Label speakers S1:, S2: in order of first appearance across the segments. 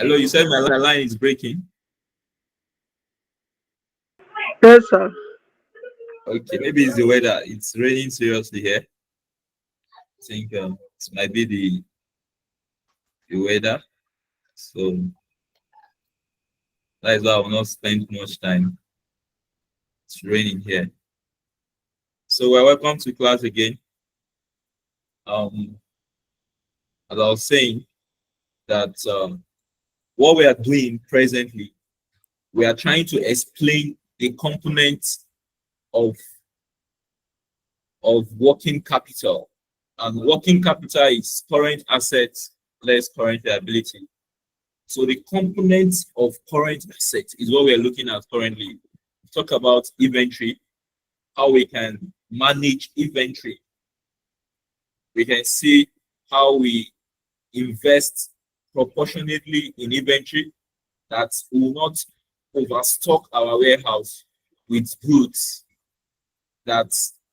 S1: Hello, you said my line is breaking.
S2: Yes, sir.
S1: Okay, maybe it's the weather. It's raining seriously here. I think it might be the weather. So that is why I will not spend much time. It's raining here. So we're welcome to class again. As I was saying that what we are doing presently, we are trying to explain the components of working capital. And working capital is current assets less current liability. So the components of current assets is what we are looking at currently. Talk about inventory, how we can manage inventory. We can see how we invest proportionately in inventory that will not overstock our warehouse with goods that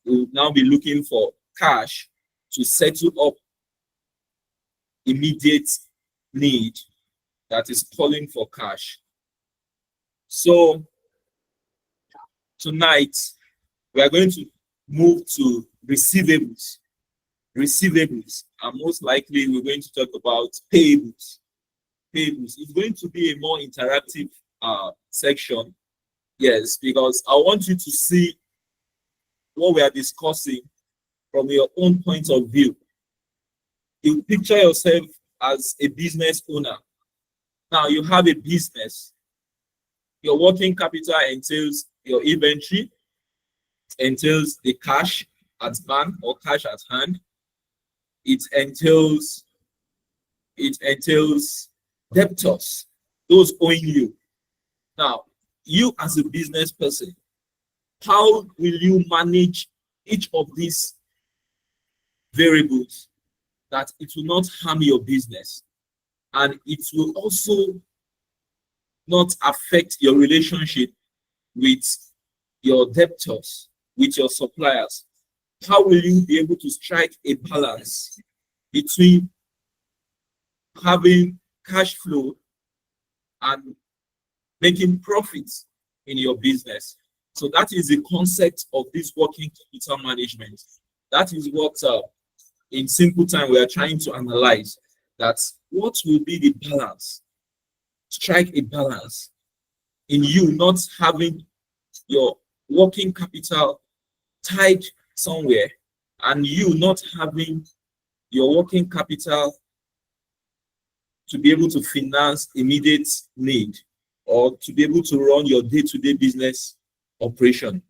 S1: will now be looking for cash to settle up immediate need that is calling for cash. So tonight we are going to move to receivables. Receivables, and most likely we're going to talk about payables. Payables is going to be a more interactive section. Yes, because I want you to see what we are discussing from your own point of view. You picture yourself as a business owner. Now you have a business. Your working capital entails your inventory, entails the cash at bank or cash at hand. It entails debtors, those owing you. Now, you as a business person, how will you manage each of these variables that it will not harm your business and it will also not affect your relationship with your debtors, with your suppliers? How will you be able to strike a balance between having cash flow and making profits in your business? So that is the concept of this working capital management. That is what, in simple time, we are trying to analyze. That what will be the balance? Strike a balance in you not having your working capital tied somewhere and you not having your working capital to be able to finance immediate need or to be able to run your day-to-day business operation.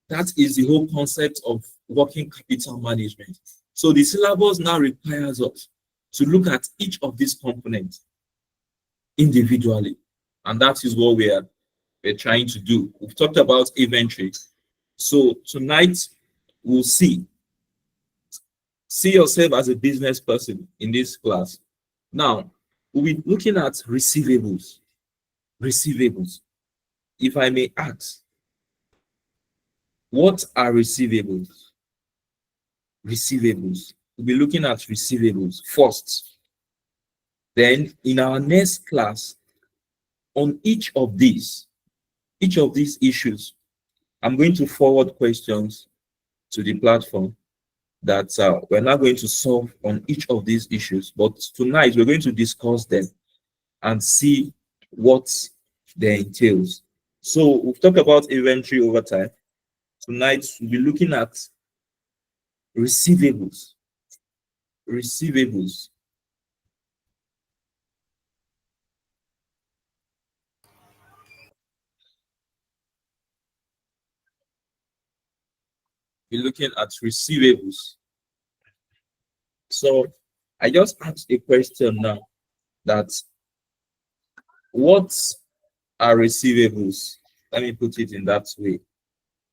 S1: That is the whole concept of working capital management. So the syllabus now requires us to look at each of these components individually. And that is what we're trying to do. We've talked about inventory. So tonight we'll see yourself as a business person in this class. Now, we'll be looking at receivables. Receivables. If I may ask, what are receivables? Receivables. We'll be looking at receivables first. Then in our next class, on each of these issues, I'm going to forward questions to the platform that we're not going to solve on each of these issues. But tonight, we're going to discuss them and see what they entails. So we've talked about inventory over time. Tonight, we'll be looking at receivables. Receivables. We're looking at receivables. So I just asked a question now that what are receivables? Let me put it in that way.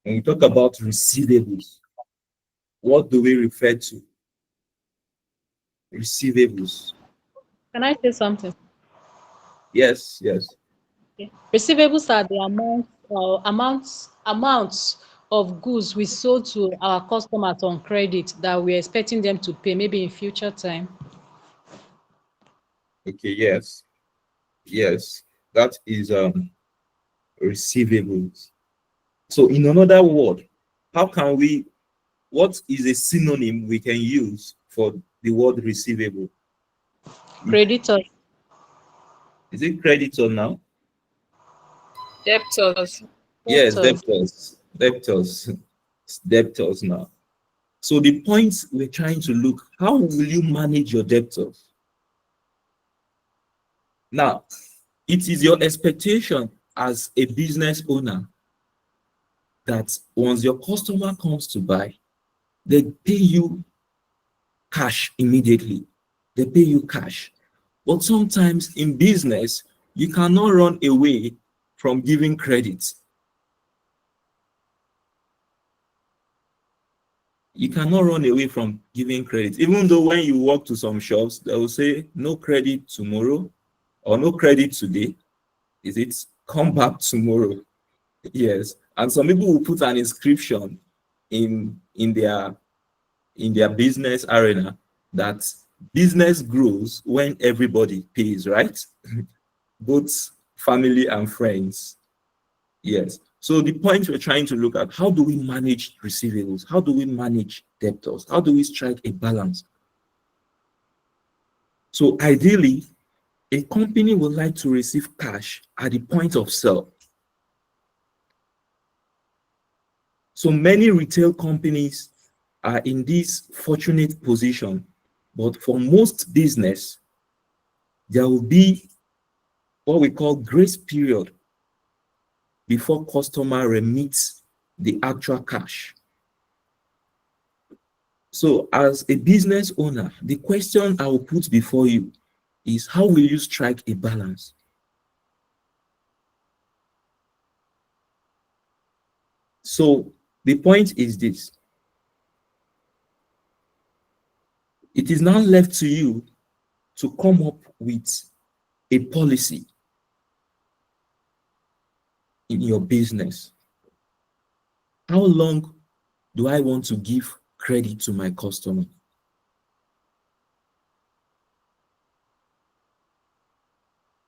S1: When we talk about receivables, what do we refer to? Receivables.
S3: Can I say something?
S1: Yes, yes.
S3: Okay. Receivables are the amounts of goods we sold to our customers on credit that we're expecting them to pay maybe in future time.
S1: Okay, yes. Yes, that is receivables. So in another word, how can we, what is a synonym we can use for the word receivable?
S3: Creditor,
S1: Is it creditor now?
S4: Debtors.
S1: Yes,
S3: debtors.
S1: debtors, debtors now. So the point we're trying to look, how will you manage your debtors? Now, it is your expectation as a business owner that once your customer comes to buy, they pay you cash immediately. They pay you cash. But sometimes in business, you cannot run away from giving credit. You cannot run away from giving credit. Even though when you walk to some shops, they will say no credit tomorrow or no credit today. Is it come back tomorrow? Yes. And some people will put an inscription in their business arena that business grows when everybody pays, right? Both family and friends. Yes. So the point we're trying to look at, how do we manage receivables? How do we manage debtors? How do we strike a balance? So ideally, a company would like to receive cash at the point of sale. So many retail companies are in this fortunate position, but for most business, there will be what we call grace period before customer remits the actual cash. So as a business owner, the question I will put before you is, how will you strike a balance? So the point is this. It is now left to you to come up with a policy in your business. How long do I want to give credit to my customer?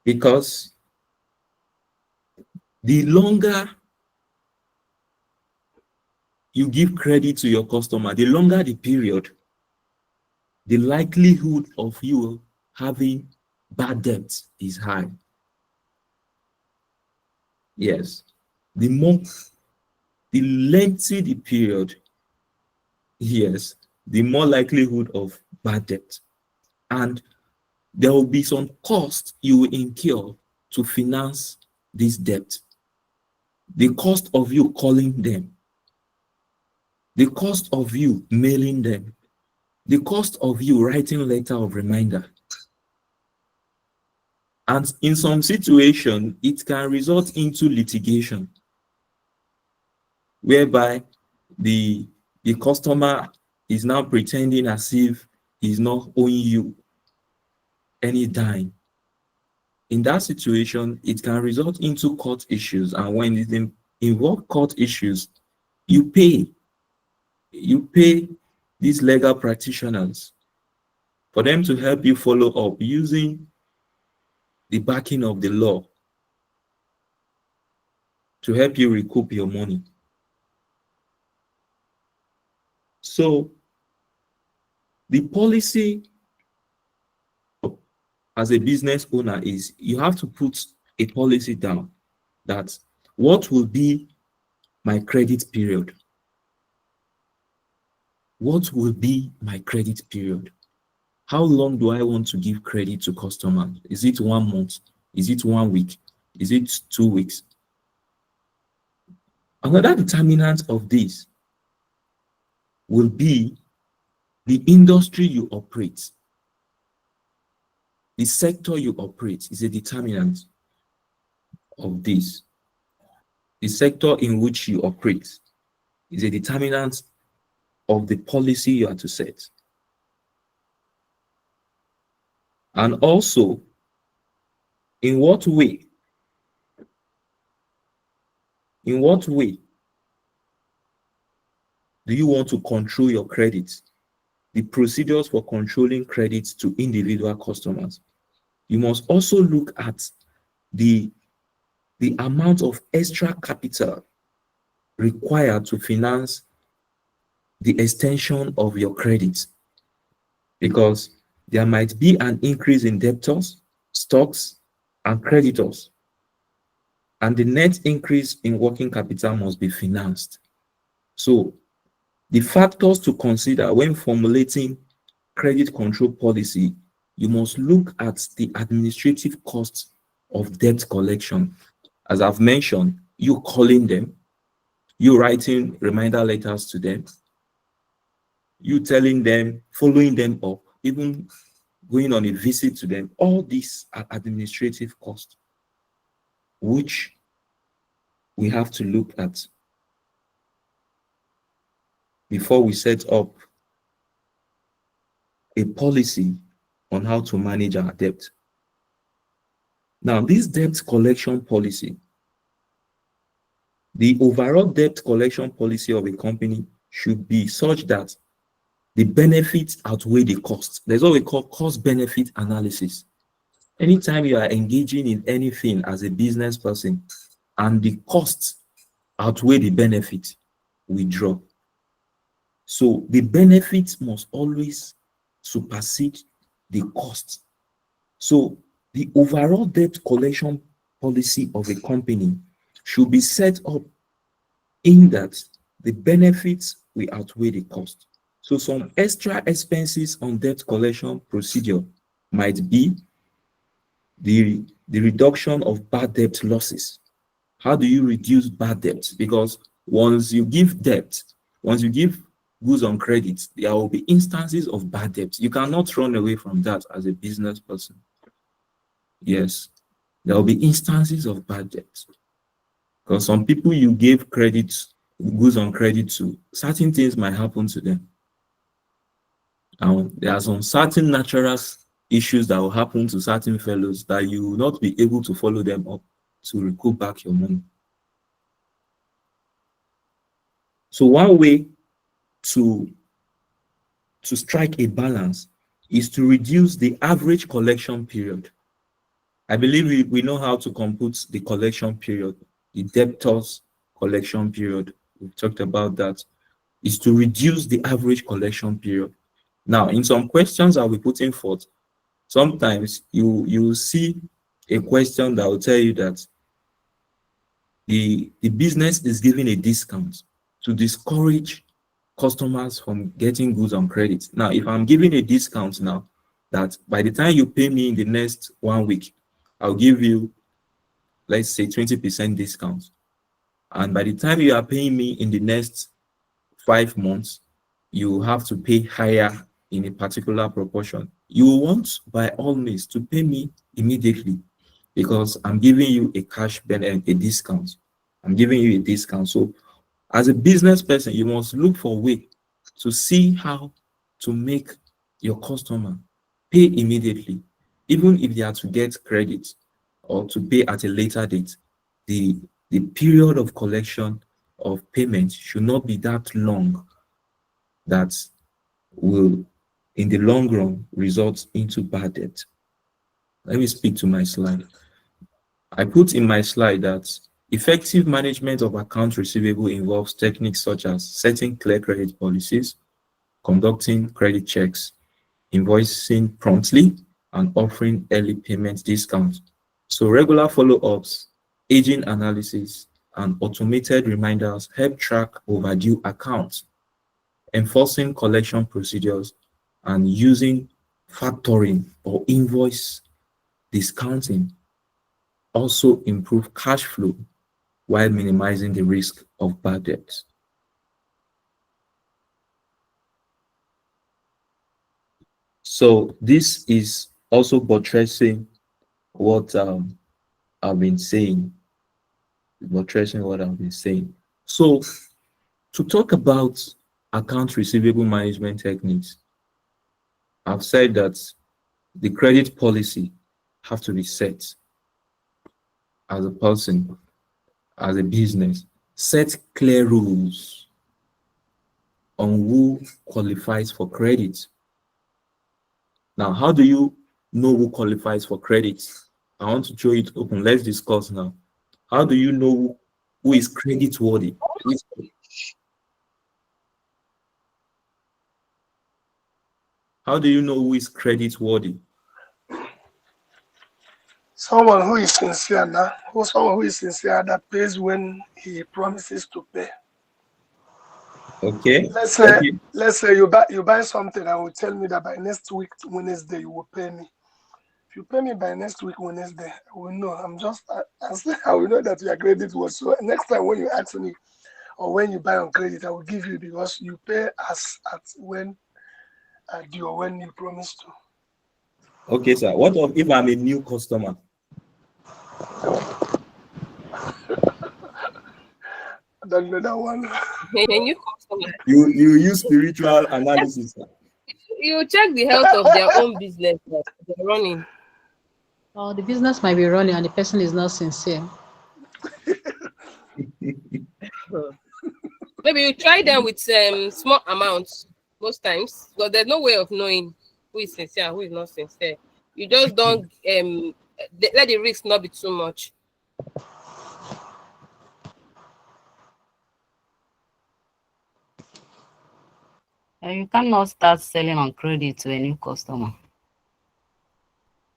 S1: Because the longer you give credit to your customer, the longer the period, the likelihood of you having bad debt is high. Yes. The more, the lengthy the period, yes, the more likelihood of bad debt. And there will be some cost you will incur to finance this debt. The cost of you calling them, the cost of you mailing them, the cost of you writing letter of reminder. And in some situation, it can result into litigation, whereby the customer is now pretending as if he's not owing you any dime. In that situation, it can result into court issues, and when it involves court issues, you pay these legal practitioners for them to help you follow up using the backing of the law to help you recoup your money. So the policy as a business owner is, you have to put a policy down that what will be my credit period? What will be my credit period? How long do I want to give credit to customers? Is it 1 month? Is it 1 week? Is it 2 weeks? Another determinant of this will be the industry you operate. The sector you operate is a determinant of this. The sector in which you operate is a determinant of the policy you are to set. And also, in what way do you want to control your credit? The procedures for controlling credit to individual customers. You must also look at the amount of extra capital required to finance the extension of your credit, because there might be an increase in debtors, stocks, and creditors, and the net increase in working capital must be financed. So the factors to consider when formulating credit control policy, you must look at the administrative costs of debt collection. As I've mentioned, you calling them, you writing reminder letters to them, you telling them, following them up, even going on a visit to them. All these are administrative costs, which we have to look at before we set up a policy on how to manage our debt. Now, this debt collection policy, the overall debt collection policy of a company should be such that the benefits outweigh the costs. There's what we call cost benefit analysis. Anytime you are engaging in anything as a business person and the costs outweigh the benefit, we drop. So the benefits must always supersede the cost. So the overall debt collection policy of a company should be set up in that the benefits will outweigh the cost. So some extra expenses on debt collection procedure might be the reduction of bad debt losses. How do you reduce bad debt? Because once you give goods on credit, there will be instances of bad debt. You cannot run away from that as a business person. Yes, there will be instances of bad debt. Because some people you gave goods on credit to, certain things might happen to them. And there are some certain natural issues that will happen to certain fellows that you will not be able to follow them up to recoup back your money. So one way to strike a balance is to reduce the average collection period. I believe we know how to compute the collection period, the debtors collection period. We've talked about that. Is to reduce the average collection period. Now, in some questions I'll be putting forth, sometimes you see a question that will tell you that the business is giving a discount to discourage customers from getting goods on credit. Now, if I'm giving a discount now, that by the time you pay me in the next 1 week, I'll give you, let's say, 20% discount. And by the time you are paying me in the next 5 months, you have to pay higher in a particular proportion. You want, by all means, to pay me immediately because I'm giving you a cash benefit, a discount. I'm giving you a discount. So as a business person, you must look for a way to see how to make your customer pay immediately, even if they are to get credit or to pay at a later date. The period of collection of payment should not be that long that will, in the long run, result into bad debt. Let me speak to my slide. I put in my slide that effective management of accounts receivable involves techniques such as setting clear credit policies, conducting credit checks, invoicing promptly, and offering early payment discounts. So regular follow-ups, aging analysis, and automated reminders help track overdue accounts. Enforcing collection procedures and using factoring or invoice discounting also improve cash flow while minimizing the risk of bad debts. So this is also buttressing what I've been saying. So to talk about account receivable management techniques, I've said that the credit policy have to be set as a person, as a business. Set clear rules on who qualifies for credit. Now, how do you know who qualifies for credit? I want to throw it open. Let's discuss now. How do you know who is credit worthy? How do you know who is credit worthy?
S2: Someone who is sincere now, someone who is sincere that pays when he promises to pay.
S1: Okay.
S2: Let's say,
S1: Okay.
S2: you buy something and will tell me that by next week Wednesday you will pay me. If you pay me by next week Wednesday, I will know. I will know that your credit was so. Next time when you ask me or when you buy on credit, I will give you because you pay as at when due or when you promise to.
S1: Okay, sir. What if I'm a new customer?
S2: I don't know that one.
S4: A new customer.
S1: You use spiritual analysis, sir.
S4: You check the health of their own business that they're running.
S3: Or the business might be running and the person is not sincere.
S4: Maybe you try them with small amounts most times, but there's no way of knowing who is sincere and who is not sincere. You just don't let the risk not be too much.
S5: You cannot start selling on credit to a new customer.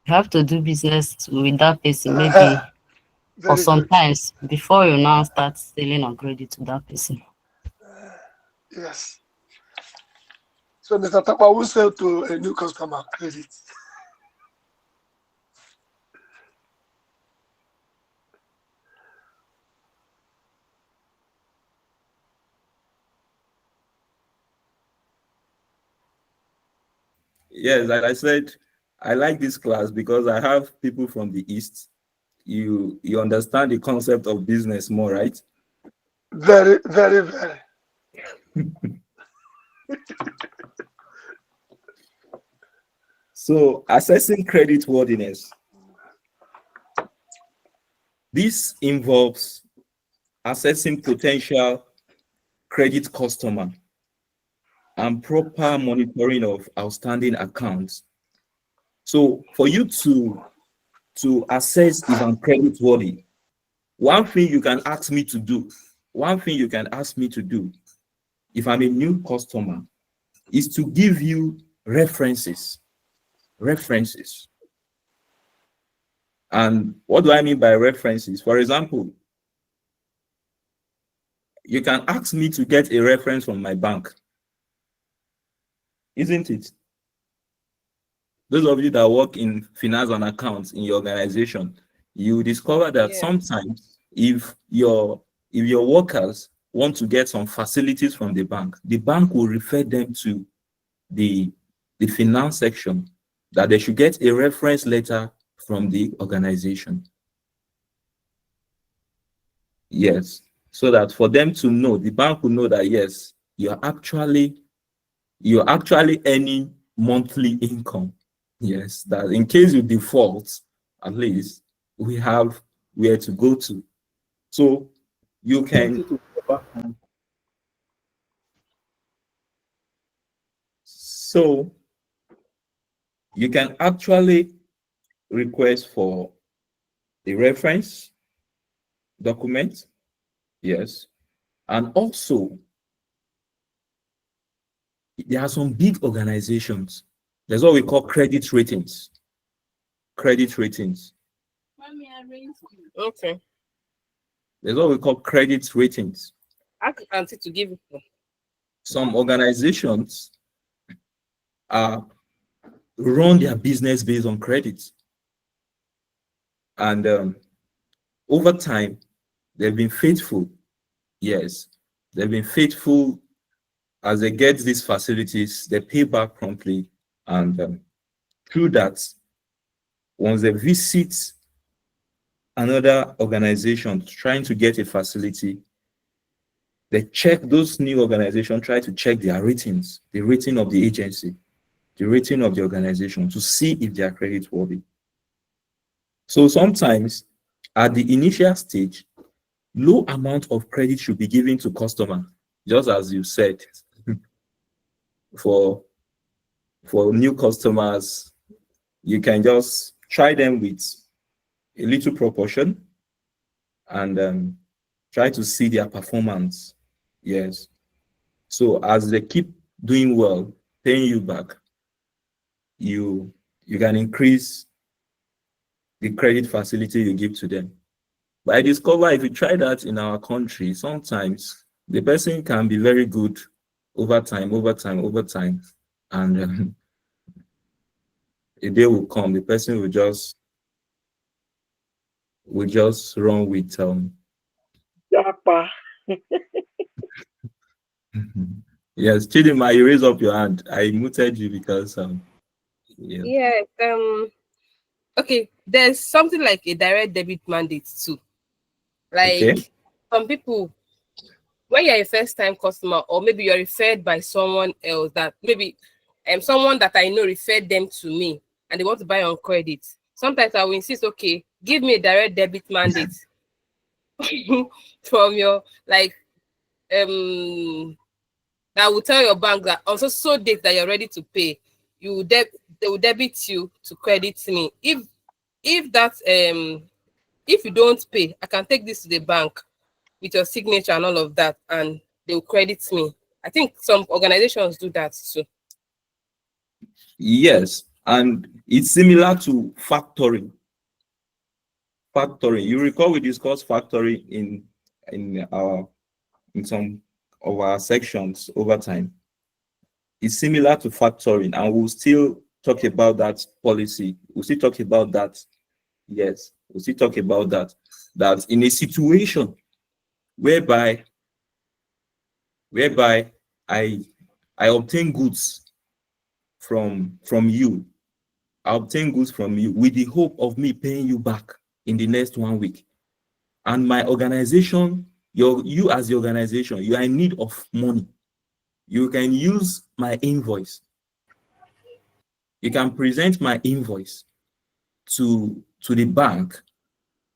S5: You have to do business with that person maybe for
S2: Very good.
S5: sometimes before you now start selling on credit to that person.
S2: Yes. So Mr. Tapa will sell to a new customer credit.
S1: Yes, like I said, I like this class because I have people from the East. You understand the concept of business more, right?
S2: Very, very, very.
S1: So assessing credit worthiness. This involves assessing potential credit customer and proper monitoring of outstanding accounts. So for you to assess if I'm credit worthy, one thing you can ask me to do, if I'm a new customer, is to give you references. And what do I mean by references? For example, you can ask me to get a reference from my bank, isn't it? Those of you that work in finance and accounts in your organization, you discover that
S4: Yes.
S1: sometimes if your workers want to get some facilities from the bank will refer them to the finance section that they should get a reference letter from the organization. Yes, so that for them to know, the bank will know that yes, you're actually earning monthly income. Yes, that in case you default, at least we have where to go to. So you can actually request for a reference document. Yes. And also there are some big organizations. There's what we call credit ratings.
S4: Okay.
S1: There's what we call credit ratings.
S4: Ask Auntie to give it.
S1: Some organizations run their business based on credit. And over time, they've been faithful. Yes, they've been faithful as they get these facilities, they pay back promptly. And through that, once they visit another organization trying to get a facility, they check those new organizations, try to check their ratings, the rating of the agency, the rating of the organization to see if they are credit worthy. So sometimes at the initial stage, low amount of credit should be given to customer, just as you said. for new customers, you can just try them with a little proportion and try to see their performance. Yes. So as they keep doing well, paying you back, you can increase the credit facility you give to them. But I discover if you try that in our country, sometimes the person can be very good over time, and a day will come, the person will just run with
S6: Japa.
S1: Yes, Chidima, you raise up your hand. I muted you because yeah.
S4: Yeah. Okay. There's something like a direct debit mandate too.
S1: Okay.
S4: Like some people, when you're a first time customer, or maybe you're referred by someone else that maybe someone that I know referred them to me and they want to buy on credit. Sometimes I will insist, okay, give me a direct debit mandate from your like that will tell your bank that also so date that you're ready to pay, they will debit you to credit me. If that if you don't pay, I can take this to the bank with your signature and all of that, and they will credit me. I think some organizations do that too.
S1: Yes, and it's similar to factoring. Factoring. You recall we discussed factoring in some of our sections over time. It's similar to factoring, and we'll still talk about that policy. We'll still talk about that. Yes, we'll still talk about that. That in a situation whereby I obtain goods from you, I obtain goods from you with the hope of me paying you back in the next 1 week. And my organization, you as the organization, you are in need of money. You can use my invoice. You can present my invoice to the bank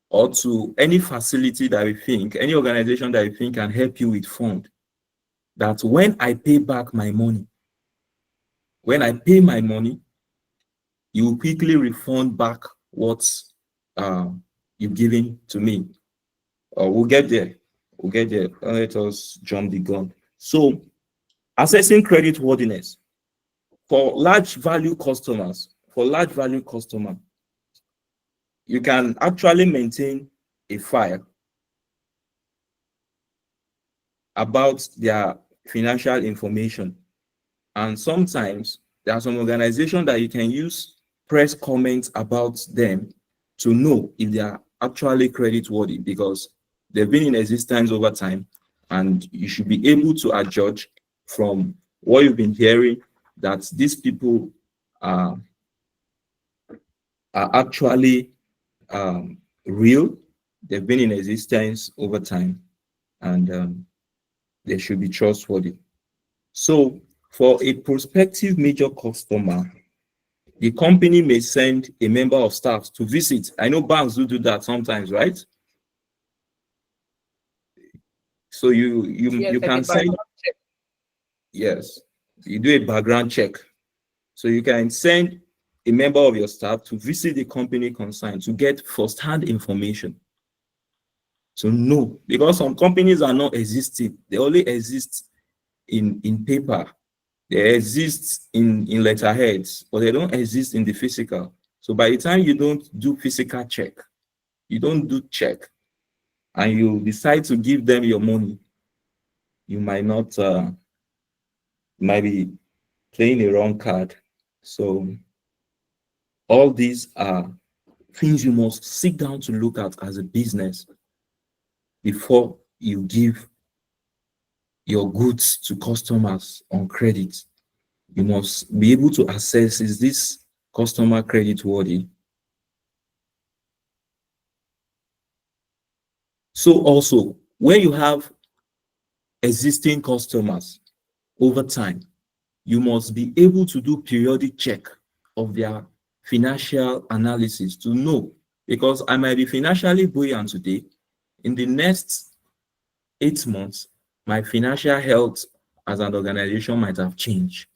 S1: or to any facility that we think, any organization that we think can help you with fund. That when I pay back my money, when I pay my money, you will quickly refund back what you've given to me. We'll get there. We'll get there. Let us jump the gun. So, assessing credit worthiness for large value customers. You can actually maintain a file about their financial information. And sometimes there are some organizations that you can use press comments about them to know if they are actually credit worthy, because they've been in existence over time, and you should be able to adjudge from what you've been hearing that these people are actually real. They've been in existence over time, and they should be trustworthy. So for a prospective major customer, the company may send a member of staff to visit. I know banks do that sometimes, right? So you
S4: Yes, like
S1: can
S4: a
S1: send,
S4: background check.
S1: yes, you do a background check. So you can send a member of your staff to visit the company concerned to get first-hand information. To know, because some companies are not existing, they only exist in paper. They exist in letterheads, but they don't exist in the physical. So by the time you don't do physical check, you don't do check, and you decide to give them your money, you might not, might be playing a wrong card. So all these are things you must sit down to look at as a business before you give your goods to customers on credit. You must be able to assess, is this customer credit worthy? So also, when you have existing customers over time, you must be able to do periodic check of their financial analysis to know, because I might be financially buoyant today. In the next 8 months, my financial health as an organization might have changed.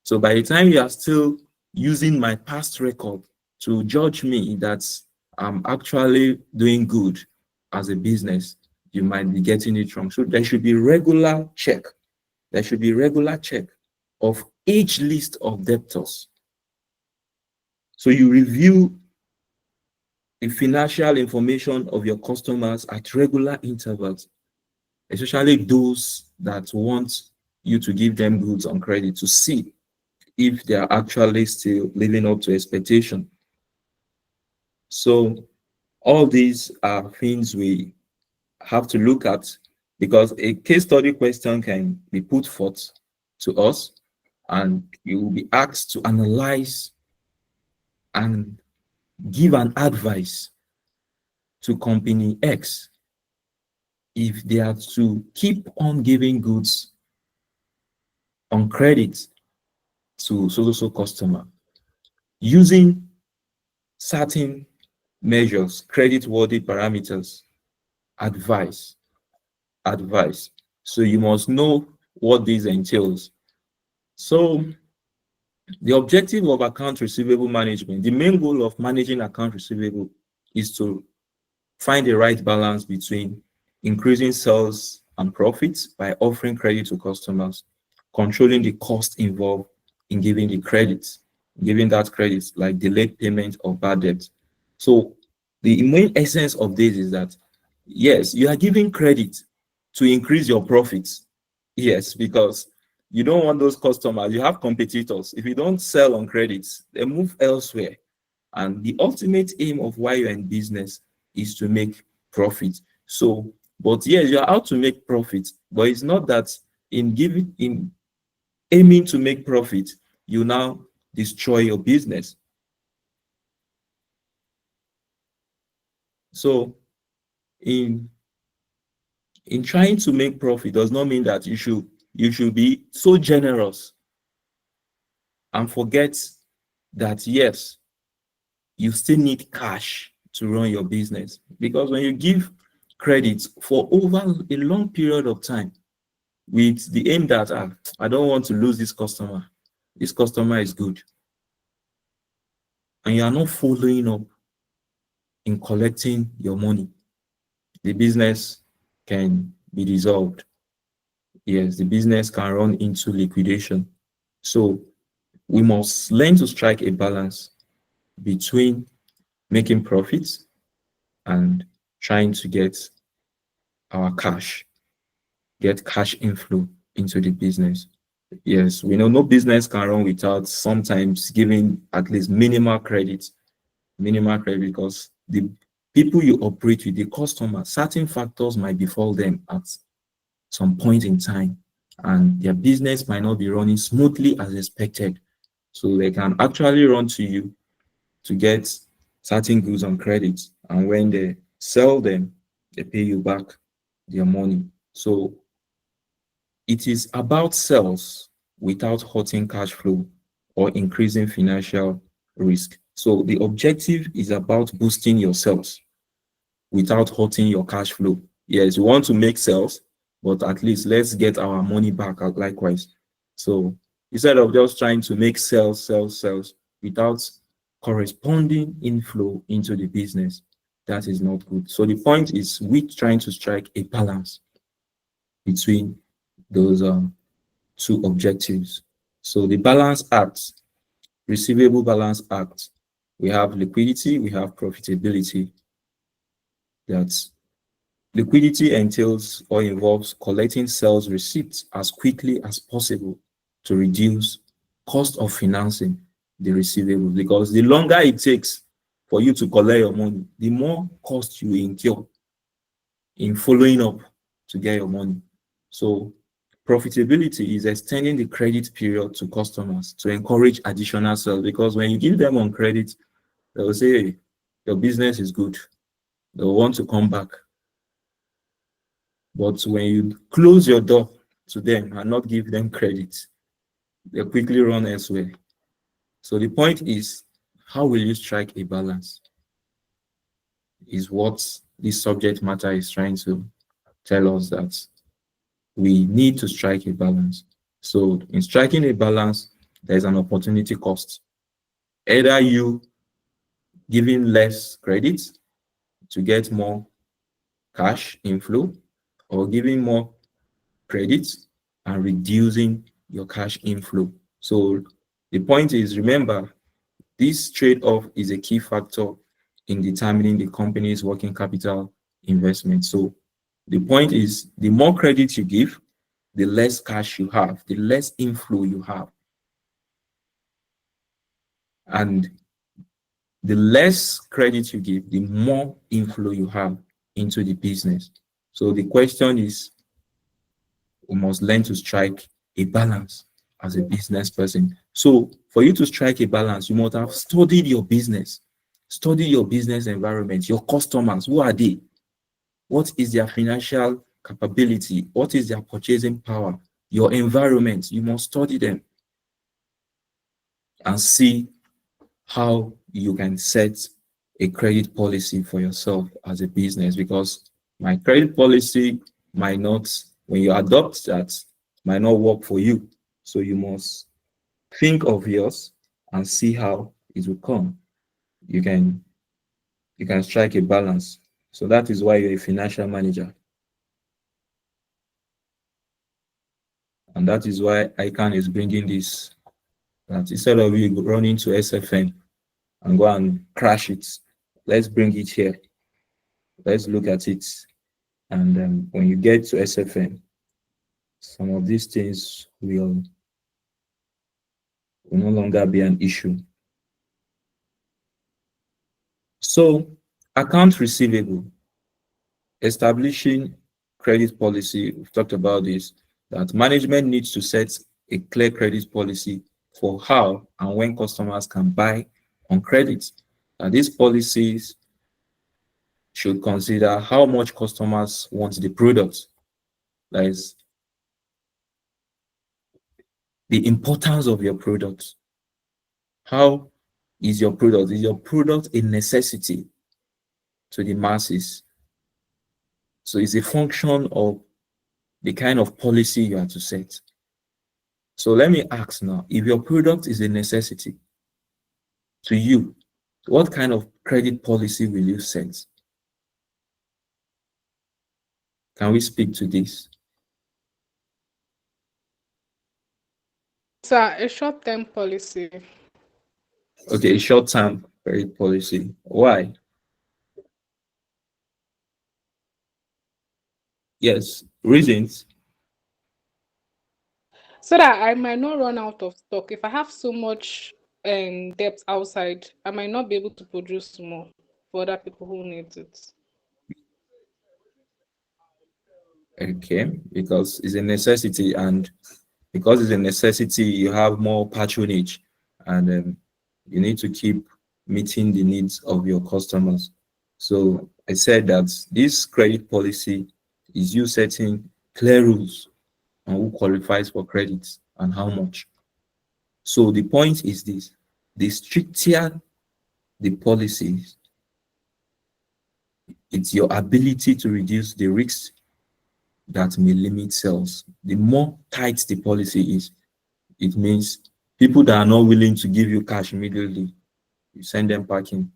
S1: So by the time you are still using my past record to judge me that I'm actually doing good as a business, you might be getting it wrong. So there should be regular check. There should be regular check of each list of debtors. So you review the financial information of your customers at regular intervals, especially those that want you to give them goods on credit, to see if they are actually still living up to expectation. So all these are things we have to look at, because a case study question can be put forth to us and you will be asked to analyze and give an advice to company X if they are to keep on giving goods on credit to so customer using certain measures, credit worthy parameters. Advice. So you must know what this entails. So the objective of account receivable management, the main goal of managing account receivable is to find the right balance between increasing sales and profits by offering credit to customers, controlling the cost involved in giving the credit, giving that credit like delayed payment or bad debt. So the main essence of this is that, yes, you are giving credit to increase your profits. Yes, because you don't want those customers. You have competitors. If you don't sell on credits, they move elsewhere. And the ultimate aim of why you're in business is to make profit. So, but yes, you're out to make profit, but it's not that in aiming to make profit, you now destroy your business. So in trying to make profit does not mean that you should be so generous and forget that, yes, you still need cash to run your business. Because when you give credit for over a long period of time with the aim that I don't want to lose this customer is good, and you are not following up in collecting your money, the business can be dissolved. Yes, the business can run into liquidation. So we must learn to strike a balance between making profits and trying to get our get cash inflow into the business. Yes, we know no business can run without sometimes giving at least minimal credit, because the people you operate with, the customer, certain factors might befall them at some point in time, and their business might not be running smoothly as expected. So they can actually run to you to get certain goods on credit, and when they sell them, they pay you back their money. So it is about sales without hurting cash flow or increasing financial risk. So the objective is about boosting your sales without hurting your cash flow. Yes, you want to make sales, but at least let's get our money back likewise. So instead of just trying to make sales without corresponding inflow into the business, that is not good. So the point is we trying to strike a balance between those two objectives. So the balance act, receivable balance act, we have liquidity, we have profitability. That's liquidity entails or involves collecting sales receipts as quickly as possible to reduce cost of financing the receivable, because the longer it takes for you to collect your money, the more cost you incur in following up to get your money. So profitability is extending the credit period to customers to encourage additional sales, because when you give them on credit, they will say, hey, your business is good. They'll want to come back. But when you close your door to them and not give them credit, they quickly run elsewhere. So the point is, how will you strike a balance? Is what this subject matter is trying to tell us, that we need to strike a balance. So in striking a balance, there's an opportunity cost. Either you giving less credit to get more cash inflow, or giving more credit and reducing your cash inflow. So the point is, remember, this trade-off is a key factor in determining the company's working capital investment. So the point is, the more credit you give, the less cash you have, the less inflow you have. And the less credit you give, the more inflow you have into the business. So the question is, we must learn to strike a balance as a business person. So for you to strike a balance, you must have studied your business, study your business environment, your customers. Who are they? What is their financial capability? What is their purchasing power? Your environment, you must study them and see how you can set a credit policy for yourself as a business, because my credit policy might not, when you adopt that, might not work for you. So you must think of yours and see how it will come. You can strike a balance. So that is why you're a financial manager. And that is why ICANN is bringing this, that instead of you running to SFN and go and crash it, let's bring it here. Let's look at it. And when you get to SFN, some of these things will no longer be an issue. So, account receivable, establishing credit policy, we've talked about this, that management needs to set a clear credit policy for how and when customers can buy on credit. And these policies should consider how much customers want the product. That is the importance of your product. How is your product? Is your product a necessity to the masses? So it's a function of the kind of policy you have to set. So let me ask now, if your product is a necessity to you, what kind of credit policy will you set? Can we speak to this?
S7: Sir, a short-term policy.
S1: Okay, short-term credit policy. Why? Yes, reasons.
S7: So that I might not run out of stock. If I have so much debt outside, I might not be able to produce more for other people who need it.
S1: Okay, because it's a necessity, and because it's a necessity, you have more patronage, and you need to keep meeting the needs of your customers. So I said that this credit policy is you setting clear rules on who qualifies for credit and how much. So the point is this: the stricter the policies, it's your ability to reduce the risks that may limit sales. The more tight the policy is, it means people that are not willing to give you cash immediately, you send them packing.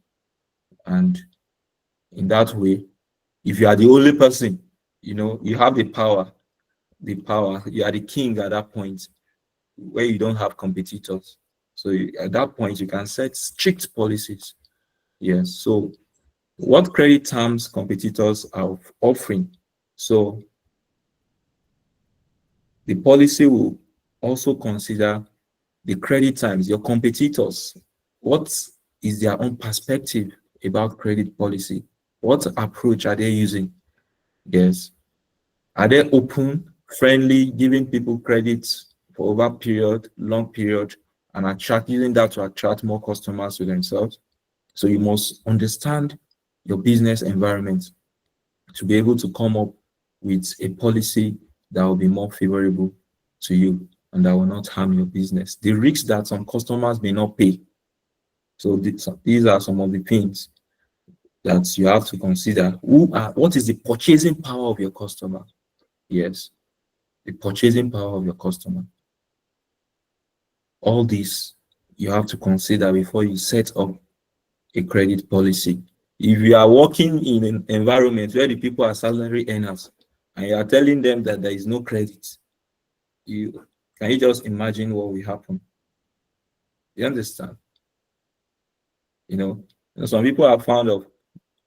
S1: And in that way, if you are the only person, you have the power, you are the king at that point where you don't have competitors. So at that point, you can set strict policies. Yes. So what credit terms competitors are offering? So the policy will also consider the credit times, your competitors. What is their own perspective about credit policy? What approach are they using? Yes. Are they open, friendly, giving people credit for over period, long period, and using that to attract more customers to themselves? So you must understand your business environment to be able to come up with a policy that will be more favorable to you and that will not harm your business. The risks that some customers may not pay. So these are some of the things that you have to consider. What is the purchasing power of your customer? Yes, the purchasing power of your customer. All this you have to consider before you set up a credit policy. If you are working in an environment where the people are salary earners and you are telling them that there is no credit, can you just imagine what will happen? You understand? Some people are fond of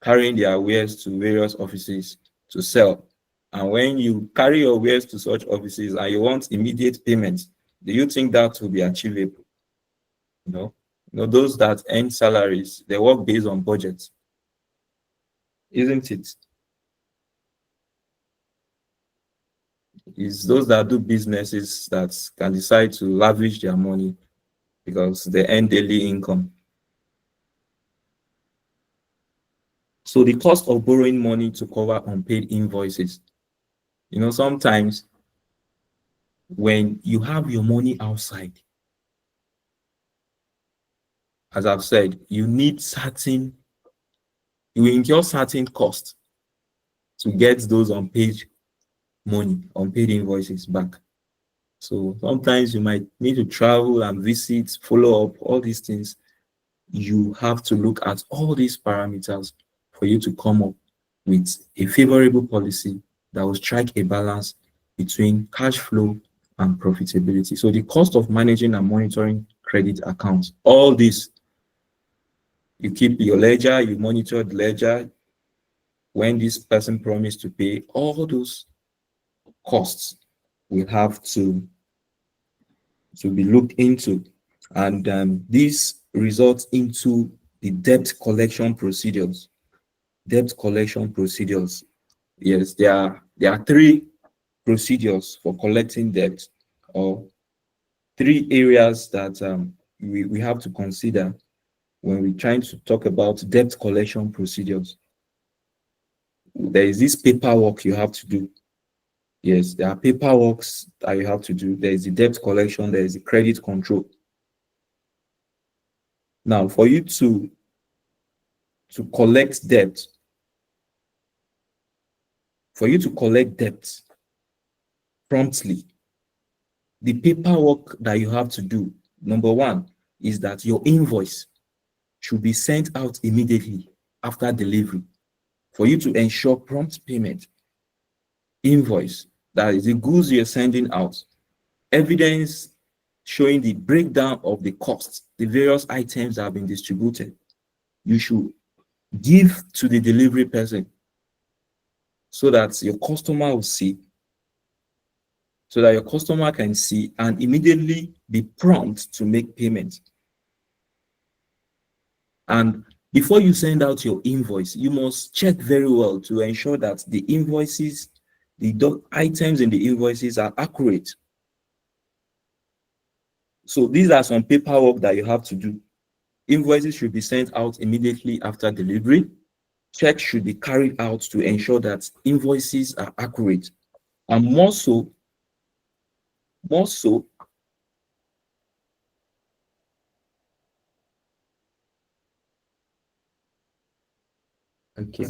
S1: carrying their wares to various offices to sell. And when you carry your wares to such offices and you want immediate payment, do you think that will be achievable? Those that earn salaries, they work based on budget, isn't it? It's those that do businesses that can decide to lavish their money because they earn daily income. So the cost of borrowing money to cover unpaid invoices. Sometimes when you have your money outside, as I've said, you incur certain costs to get those unpaid invoices back. So sometimes you might need to travel and visit, follow up, all these things. You have to look at all these parameters for you to come up with a favorable policy that will strike a balance between cash flow and profitability. So the cost of managing and monitoring credit accounts, all this, you keep your ledger, you monitor the ledger, when this person promised to pay, all those costs will have to be looked into. And this results into the debt collection procedures. Debt collection procedures. Yes, there are three procedures for collecting debt, or three areas that we have to consider when we're trying to talk about debt collection procedures. There is this paperwork you have to do. Yes, there are paperworks that you have to do. There is the debt collection, there is the credit control. Now, for you to collect debt, promptly, the paperwork that you have to do, number one, is that your invoice should be sent out immediately after delivery for you to ensure prompt payment. Invoice, that is the goods you're sending out. Evidence showing the breakdown of the costs, the various items that have been distributed. You should give to the delivery person so that your customer will see, so that your customer can see and immediately be prompt to make payment. And before you send out your invoice, you must check very well to ensure that the invoices, the items in the invoices are accurate. So these are some paperwork that you have to do. Invoices should be sent out immediately after delivery. Checks should be carried out to ensure that invoices are accurate. And more so, okay.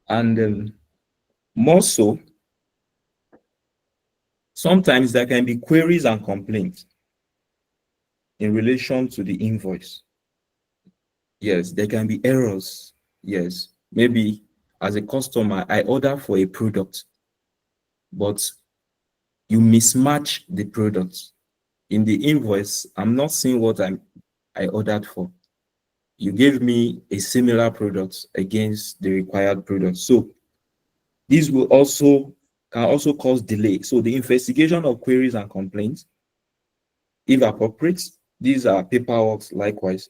S1: And more so, sometimes there can be queries and complaints in relation to the invoice. Yes, there can be errors. Yes, maybe as a customer, I order for a product, but you mismatch the product. In the invoice, I'm not seeing what I ordered for. You gave me a similar product against the required product. So this can also cause delay. So the investigation of queries and complaints, if appropriate, these are paperwork likewise.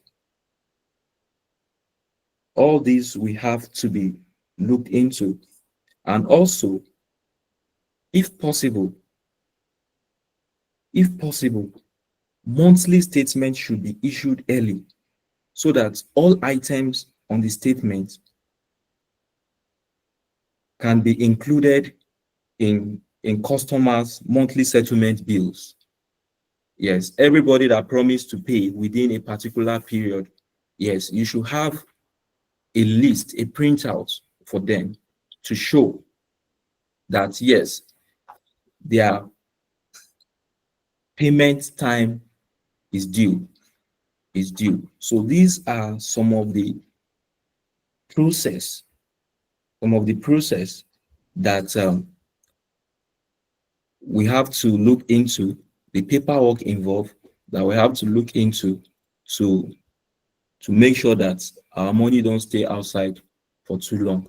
S1: All these we have to be looked into. And also, if possible, monthly statements should be issued early so that all items on the statement can be included in customers' monthly settlement bills. Yes, everybody that promised to pay within a particular period, yes, you should have a list, a printout for them to show that, yes, their payment time is due. is due. So these are some of the process, that we have to look into, the paperwork involved that we have to look into to make sure that our money don't stay outside for too long.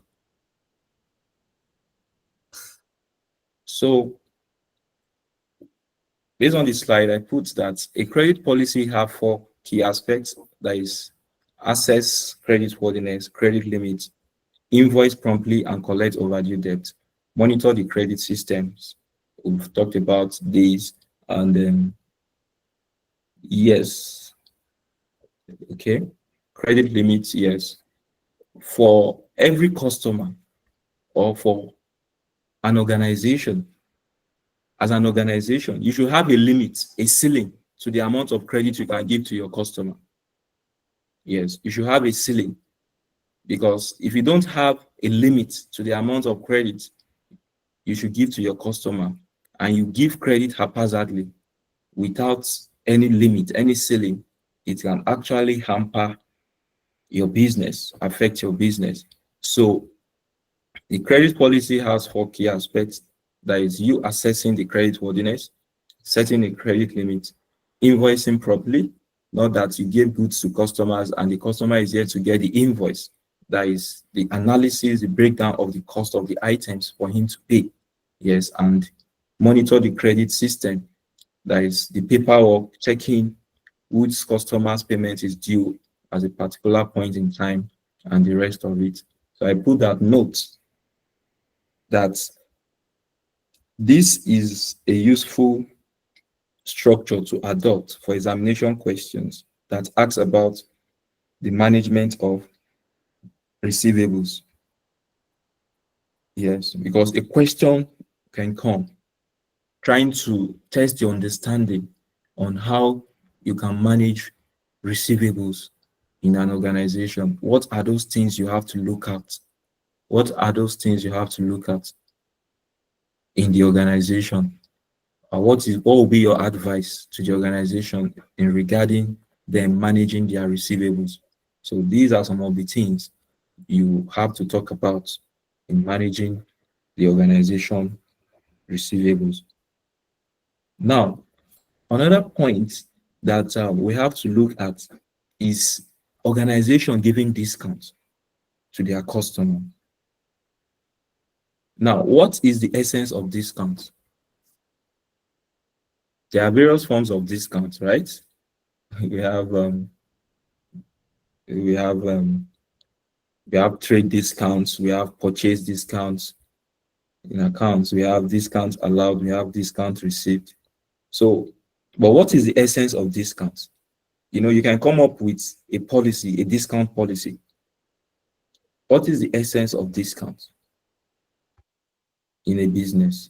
S1: So based on this slide, I put that a credit policy have 4 key aspects. That is assess creditworthiness, credit limit, invoice promptly and collect overdue debt, monitor the credit systems. We've talked about these, and then yes, okay, credit limits, yes. For every customer or for an organization, as an organization, you should have a limit, a ceiling to the amount of credit you can give to your customer. Yes, you should have a ceiling, because if you don't have a limit to the amount of credit you should give to your customer, and you give credit haphazardly without any limit, any ceiling, it can actually hamper your business, affect your business. So the credit policy has 4 key aspects. That is you assessing the creditworthiness, setting a credit limit, invoicing properly, not that you give goods to customers and the customer is here to get the invoice. That is the analysis, the breakdown of the cost of the items for him to pay. Yes, and monitor the credit system. That is the paperwork, checking which customer's payment is due at a particular point in time and the rest of it. So I put that note that this is a useful structure to adopt for examination questions that asks about the management of receivables. Yes, because a question can come trying to test your understanding on how you can manage receivables in an organization. What are those things you have to look at? What are those things you have to look at in the organization? What will be your advice to the organization in regarding them managing their receivables? So these are some of the things you have to talk about in managing the organization receivables. Now, another point that we have to look at is organization giving discounts to their customer. Now, what is the essence of discounts? There are various forms of discounts, right? We have we have trade discounts, we have purchase discounts. In accounts, we have discounts allowed, we have discounts received. So, but what is the essence of discounts? You can come up with a policy, a discount policy. What is the essence of discounts in a business?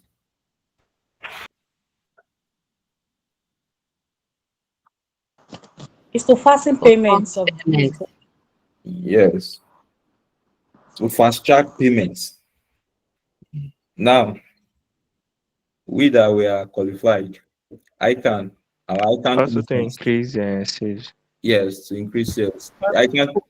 S3: It's to fasten payments of
S5: Payment.
S1: Yes, to fast track payments. Now, we are qualified, our ICANN
S6: Also to
S1: instance,
S6: increase sales.
S1: yes, to increase sales.
S8: To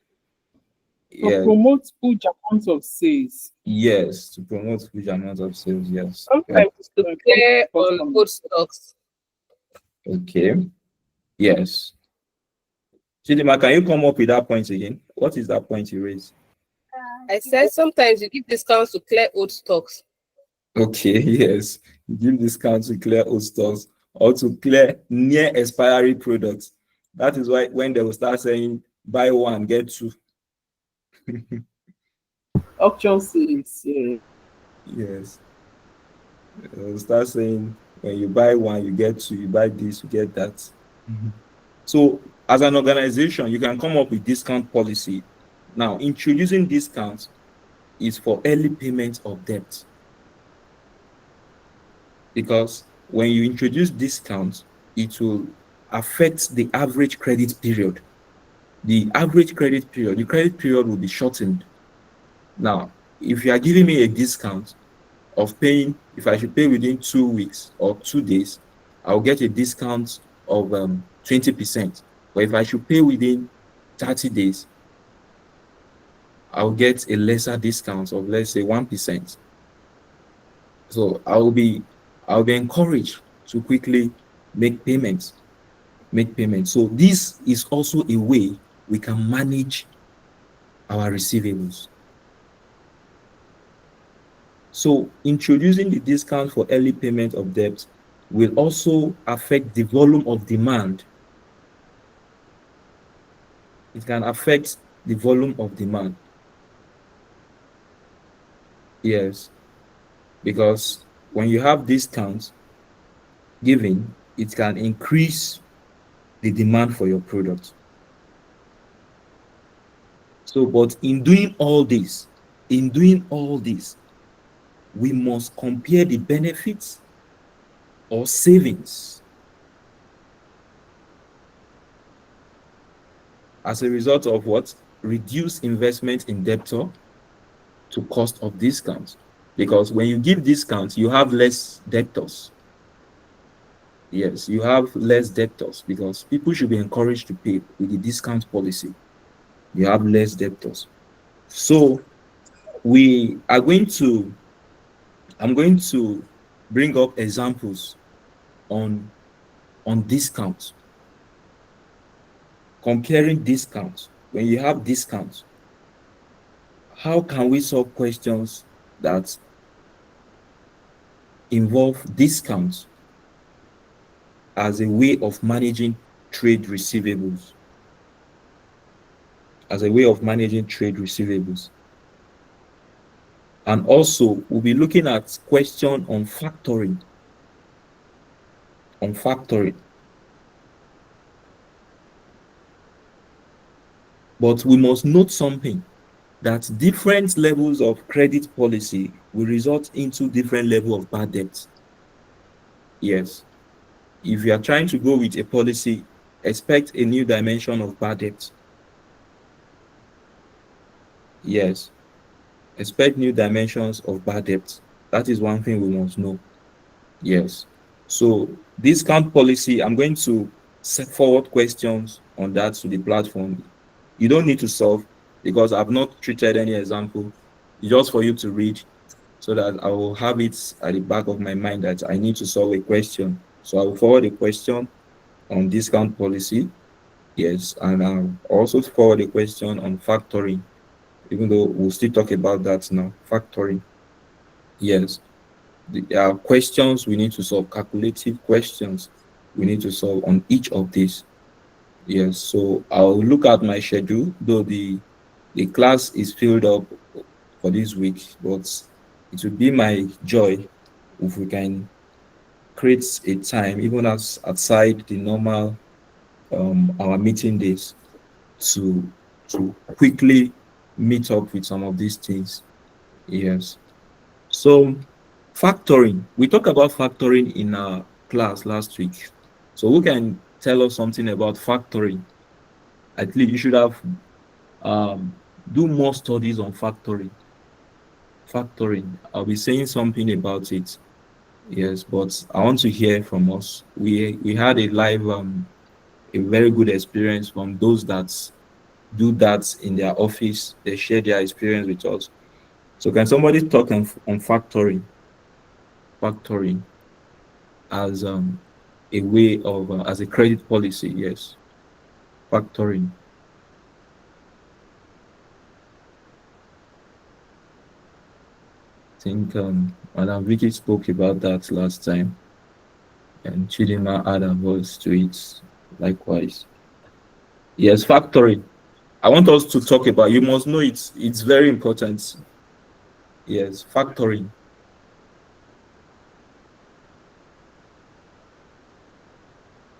S1: Yeah,
S8: promote huge amounts of sales.
S1: yes, to promote huge amounts of sales, yes.
S8: Sometimes it's
S4: To
S8: to
S4: clear
S8: encourage
S4: on
S8: customers.
S4: old stocks.
S1: Okay, yes. Chidima, can you come up with that point again? What is that point you raised?
S4: I said sometimes you give discounts to clear old stocks.
S1: Okay, yes. Give discounts to clear old stocks or to clear near expiry products. That is why when they will start saying buy one, get two.
S8: Auction sales. Yeah.
S1: Yes. They will start saying when you buy one, you get two, you buy this, you get that. So as an organization, you can come up with discount policy. Now, introducing discounts is for early payment of debt. Because when you introduce discounts, it will affect the average credit period. The credit period will be shortened. Now, if you are giving me a discount of paying, if I should pay within 2 weeks or 2 days, I'll get a discount of 20%. But if I should pay within 30 days, I'll get a lesser discount of, let's say, 1%. So I'll be encouraged to quickly make payments. So this is also a way we can manage our receivables. So introducing the discount for early payment of debt will also affect the volume of demand. It can affect the volume of demand. Yes, because when you have discounts given, it can increase the demand for your product. So, but in doing all this, we must compare the benefits or savings as a result of what? Reduce investment in debtor to cost of discounts. Because when you give discounts, you have less debtors. Yes, you have less debtors because people should be encouraged to pay with the discount policy. You have less debtors. So we are going to, I'm going to bring up examples on discounts, comparing discounts. When you have discounts, how can we solve questions that involve discounts as a way of managing trade receivables? As a way of managing trade receivables. And also, we'll be looking at question on factoring. On factoring. But we must note something, that different levels of credit policy will result into different level of bad debt. Yes. If you are trying to go with a policy, expect a new dimension of bad debt. Yes. Expect new dimensions of bad debt. That is one thing we must know. Yes. So discount policy, I'm going to set forward questions on that to the platform. You don't need to solve because I've not treated any example. It's just for you to read so that I will have it at the back of my mind that I need to solve a question. So I will forward a question on discount policy. Yes. And I'll also forward a question on factoring, even though we'll still talk about that now. Factoring. Yes. There are questions we need to solve, calculative questions we need to solve on each of these. Yes, so I'll look at my schedule, though the class is filled up for this week, but it would be my joy if we can create a time, even as outside the normal our meeting days, to quickly meet up with some of these things. Yes. So factoring, we talked about factoring in our class last week. So who can tell us something about factoring? At least you should have um, do more studies on factoring. Factoring, I'll be saying something about it. Yes, but I want to hear from us. We had a live a very good experience from those that do that in their office. They share their experience with us. So can somebody talk on factoring? Factoring as a way of as a credit policy. Yes, factoring. I think Madam Vicky spoke about that last time, and Chidima added a voice to it. Likewise, yes, factoring. I want us to talk about. You must know it. It's very important. Yes, factoring.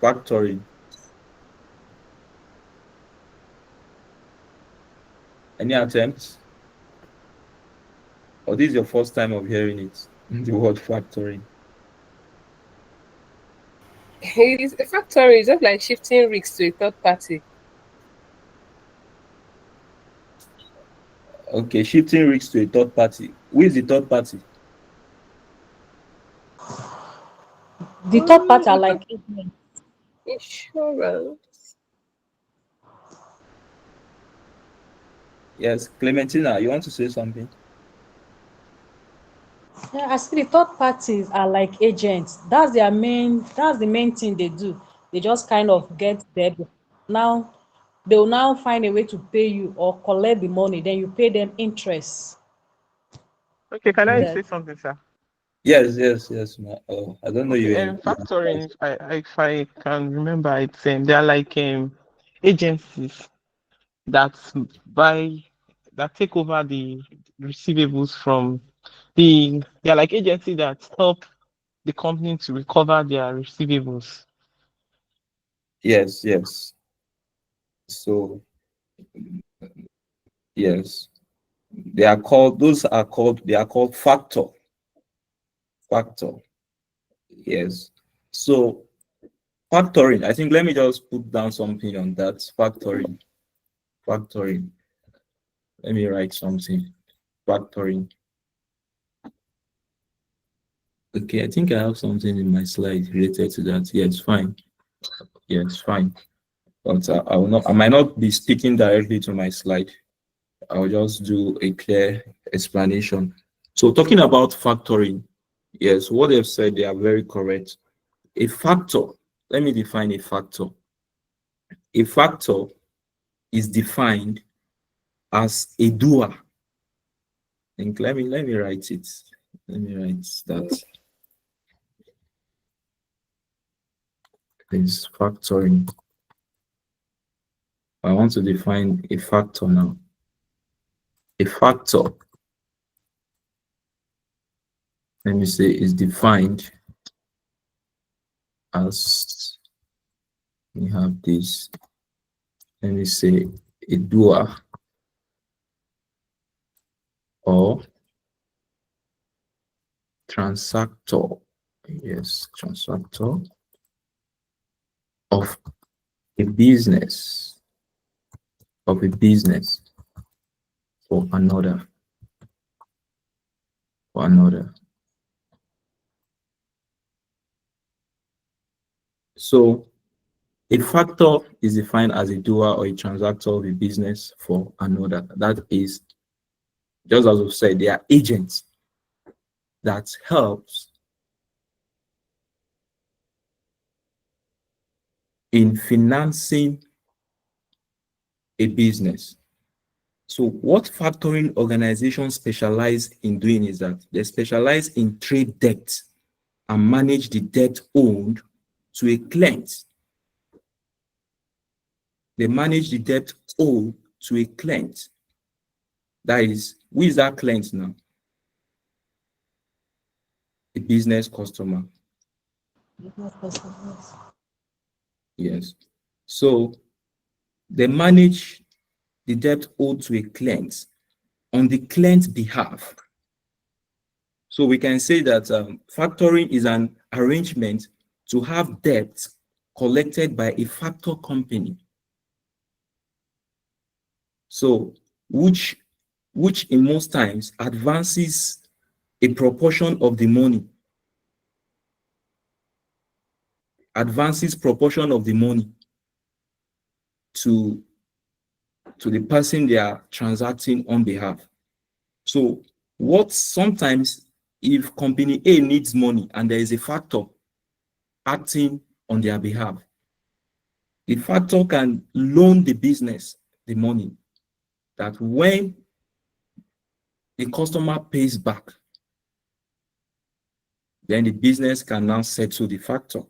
S1: Factoring. Any attempts? Or this is your first time of hearing it? The word factoring.
S4: It is a factory, it's just like shifting risks to a third party.
S1: Okay, shifting risks to a third party. Who is the third party?
S3: The third part are like agents.
S4: Insurance.
S1: Yes, Clementina, you want to say something?
S3: Yeah, I see the third parties are like agents. That's the main thing they do. They just kind of get there. Now they'll now find a way to pay you or collect the money, then you pay them interest.
S6: Okay, can I
S1: Oh,
S3: That
S6: say something, sir?
S1: yes. I don't know
S6: Okay,
S1: you.
S6: factoring, if I can remember, it's they are like agencies that buy that take over the receivables from they're like agency that help the company to recover their receivables.
S1: Yes. So yes, they are called factor. Yes. So factoring, I think let me just put down something on that. Factoring. Let me write something. Factoring. Okay, I think I have something in my slide related to that. Yes, fine. Yes, fine. But I will not. I might not be speaking directly to my slide. I'll just do a clear explanation. So talking about factoring, yes, what they've said, they are very correct. A factor, let me define a factor. A factor is defined as a doer. I think let me write it. Let me write that. Is factoring. I want to define a factor now. A factor, let me say, is defined as, we have this, let me say, a doer or transactor. Yes, transactor of a business, for another, for another. So a factor is defined as a doer or a transactor of a business for another. That is, just as we said, they are agents that helps in financing a business. So what factoring organizations specialize in doing is that they specialize in trade debt and manage the debt owed to a client. They manage the debt owed to a client. That is, who is that client now? A business customer. Yes. So they manage the debt owed to a client on the client's behalf. So we can say that factoring is an arrangement to have debt collected by a factor company. So which in most times advances a proportion of the money, to the person they are transacting on behalf. So what sometimes, if company A needs money and there is a factor acting on their behalf, the factor can loan the business the money, that when the customer pays back, then the business can now settle the factor.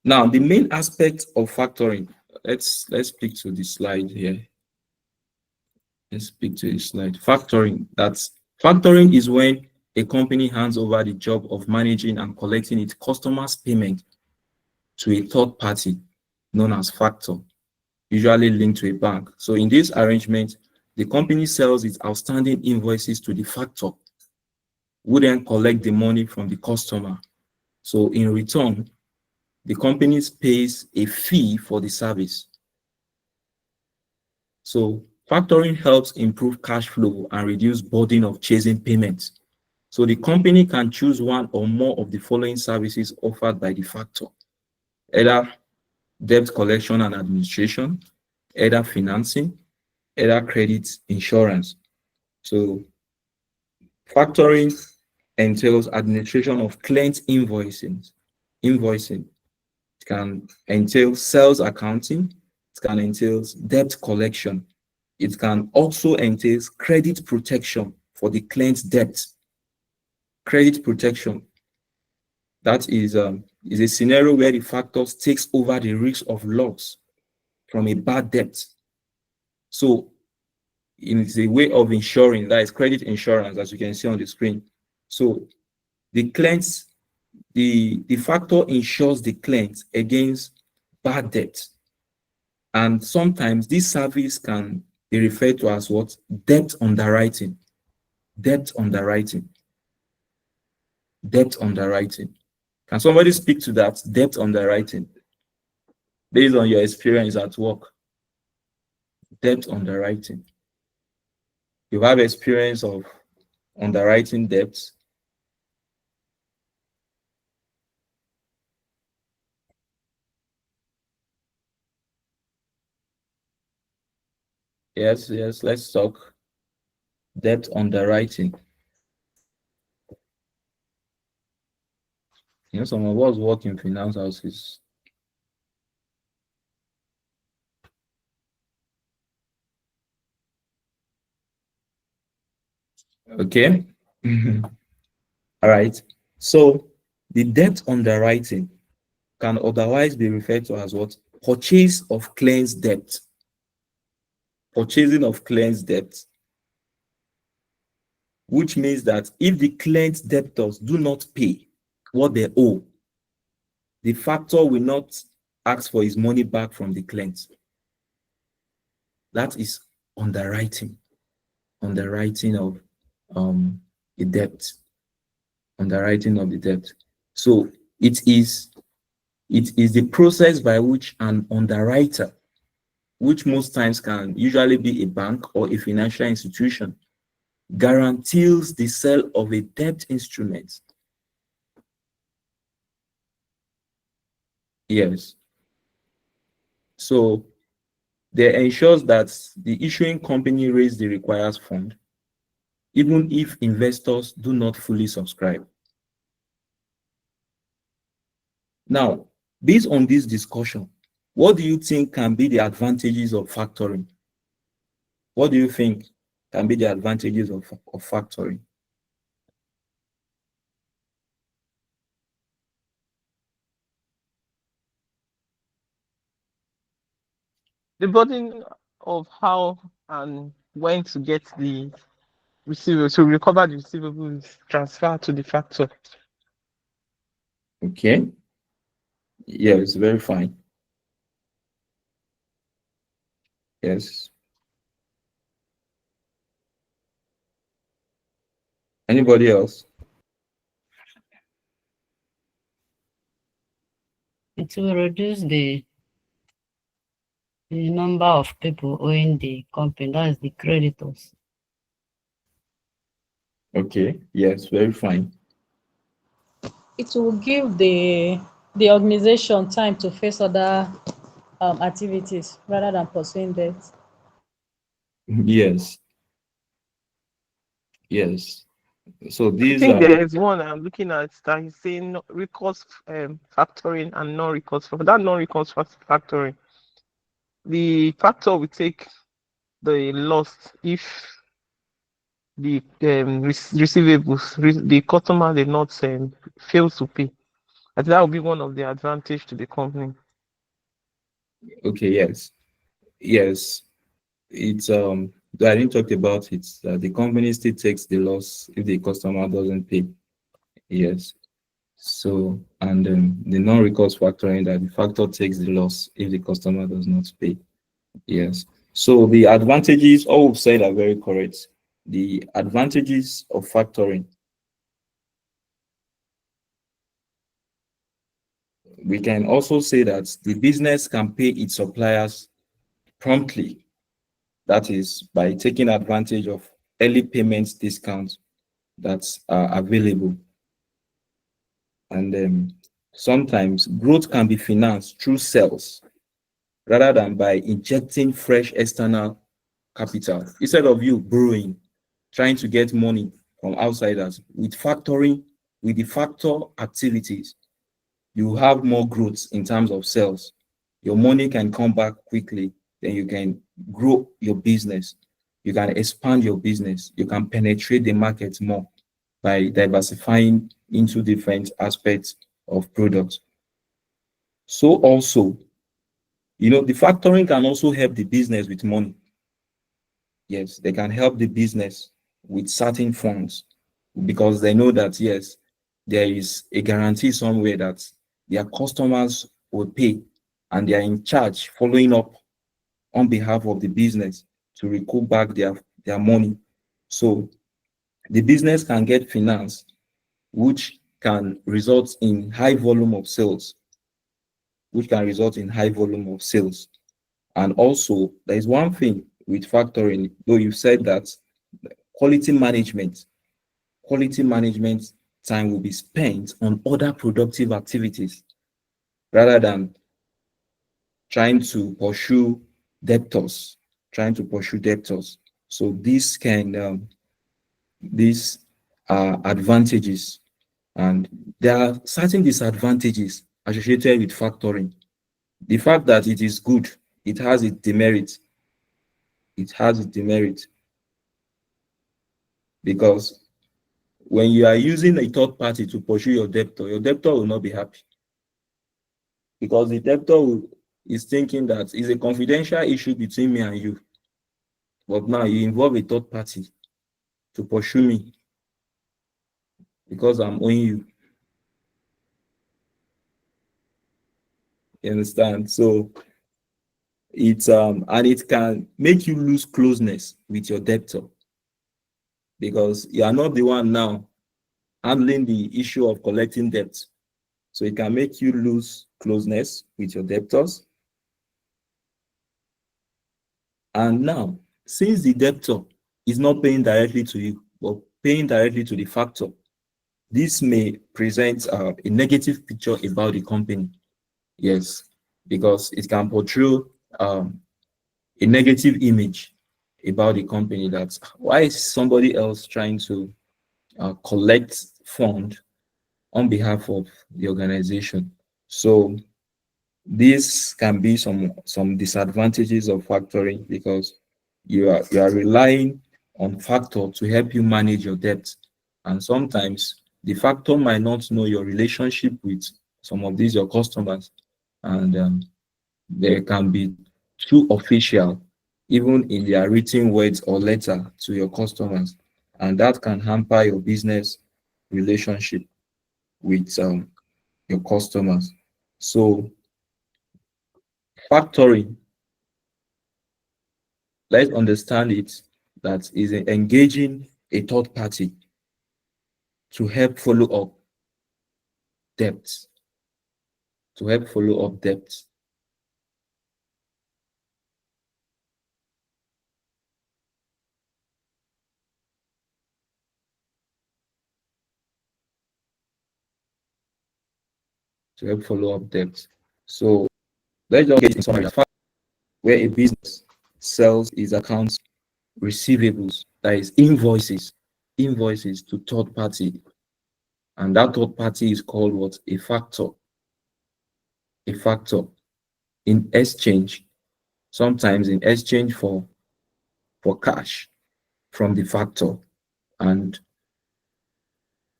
S1: Now, the main aspect of factoring, let's speak to the slide here. Let's speak to the slide. Factoring is when a company hands over the job of managing and collecting its customers' payment to a third party known as factor, usually linked to a bank. So in this arrangement, the company sells its outstanding invoices to the factor, who then collect the money from the customer. So in return, the company pays a fee for the service. So factoring helps improve cash flow and reduce burden of chasing payments. So the company can choose one or more of the following services offered by the factor: either debt collection and administration, either financing, either credit, insurance. So factoring entails administration of client invoicing. It can entail sales accounting. It can entail debt collection. It can also entail credit protection for the client's debt. Credit protection. That is a scenario where the factors takes over the risk of loss from a bad debt. So it's a way of ensuring, that is credit insurance, as you can see on the screen. So the clients, the factor insures the client against bad debt. And sometimes this service can be referred to as what? Debt underwriting. Debt underwriting. Debt underwriting. Can somebody speak to that? Debt underwriting. Based on your experience at work. Debt underwriting. You have experience of underwriting debts. Yes, let's talk. Debt underwriting. You know, some of us work in finance houses. Okay. All right. So the debt underwriting can otherwise be referred to as what? Purchase of client's debt. Purchasing of client's debt. Which means that if the client's debtors do not pay what they owe, the factor will not ask for his money back from the client. That is underwriting. Underwriting of the debt. Underwriting of the debt. So it is the process by which an underwriter, which most times can usually be a bank or a financial institution, guarantees the sale of a debt instrument. Yes. So they ensures that the issuing company raise the required fund, even if investors do not fully subscribe. Now, based on this discussion, what do you think can be the advantages of factoring? What do you think can be the advantages of factoring?
S6: The burden of how and when to get the receivable, to recover the receivables transfer to the factor.
S1: Okay. Yes, very fine. Yes. Anybody else?
S5: It will reduce the number of people owing the company, that is the creditors.
S1: Okay. Yes, very fine.
S3: It will give the organization time to face other activities rather than pursuing debt.
S1: Yes. Yes. So
S6: I
S1: these
S6: think
S1: are
S6: there is one I'm looking at that he's saying recourse factoring and non-recourse. For that non-recourse factoring, the factor will take the loss if the receivables, the customer did not fail to pay. I think that would be one of the advantage to the company.
S1: okay. Yes. Yes. It's I didn't talk about it. The company still takes the loss if the customer doesn't pay. Yes. So, and the non-recourse factoring, that the factor takes the loss if the customer does not pay. Yes. So the advantages, all we've said are very correct. The advantages of factoring, we can also say that the business can pay its suppliers promptly. That is by taking advantage of early payments discounts that are available. And sometimes growth can be financed through sales rather than by injecting fresh external capital. Instead of you borrowing, trying to get money from outsiders, with factoring, with the factor activities, you have more growth in terms of sales. Your money can come back quickly, then you can grow your business. You can expand your business. You can penetrate the market more by diversifying into different aspects of products. So also, the factoring can also help the business with money. Yes, they can help the business with certain funds because they know that, yes, there is a guarantee somewhere that their customers will pay and they are in charge following up on behalf of the business to recoup back their money. So the business can get finance, which can result in high volume of sales, And also, there is one thing with factoring, though you said that quality management, quality management time will be spent on other productive activities rather than trying to pursue debtors, So these are advantages, and there are certain disadvantages associated with factoring. The fact that it is good, it has its demerit. Because when you are using a third party to pursue your debtor will not be happy. Because the is thinking that it's a confidential issue between me and you. But now you involve a third party to pursue me because I'm owing you. You understand? So and it can make you lose closeness with your debtor because you are not the one now handling the issue of collecting debt. So it can make you lose closeness with your debtors. And now, since the debtor is not paying directly to you, but paying directly to the factor, this may present a negative picture about the company. Yes, because it can portray a negative image about the company, that why is somebody else trying to collect fund on behalf of the organization. So this can be some disadvantages of factoring because you are relying on factor to help you manage your debt, and sometimes the factor might not know your relationship with some of these your customers, and they can be too official even in their written words or letter to your customers, and that can hamper your business relationship with your customers. So factoring, let's understand it, that is engaging a third party to help follow up debts, to help follow up debts. To help follow up debts. So let's just get in summary. Where a business sells its accounts receivables, that is invoices to third party, and that third party is called what? A factor. A factor in exchange, sometimes in exchange for cash from the factor. And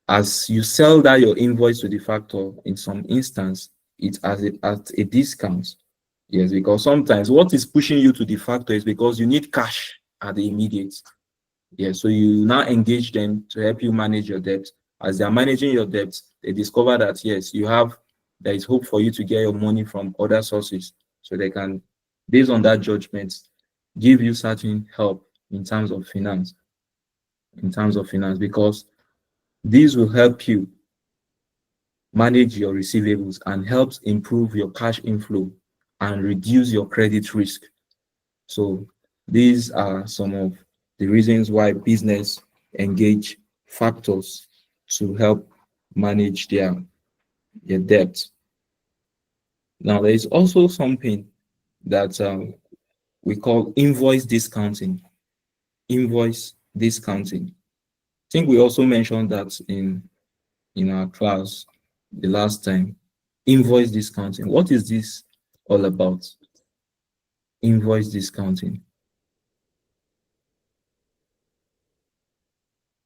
S1: as you sell that your invoice to the factor, in some instance, it's at a discount. Yes, because sometimes what is pushing you to the factor is because you need cash at the immediate. Yeah, so you now engage them to help you manage your debt. As they are managing your debt, they discover that yes, there is hope for you to get your money from other sources. So they can, based on that judgment, give you certain help in terms of finance. Because these will help you manage your receivables and helps improve your cash inflow and reduce your credit risk. So these are some of the reasons why business engage factors to help manage their debt. Now, there is also something that we call invoice discounting. Invoice discounting. I think we also mentioned that in our class the last time. Invoice discounting. What is this all about? Invoice discounting.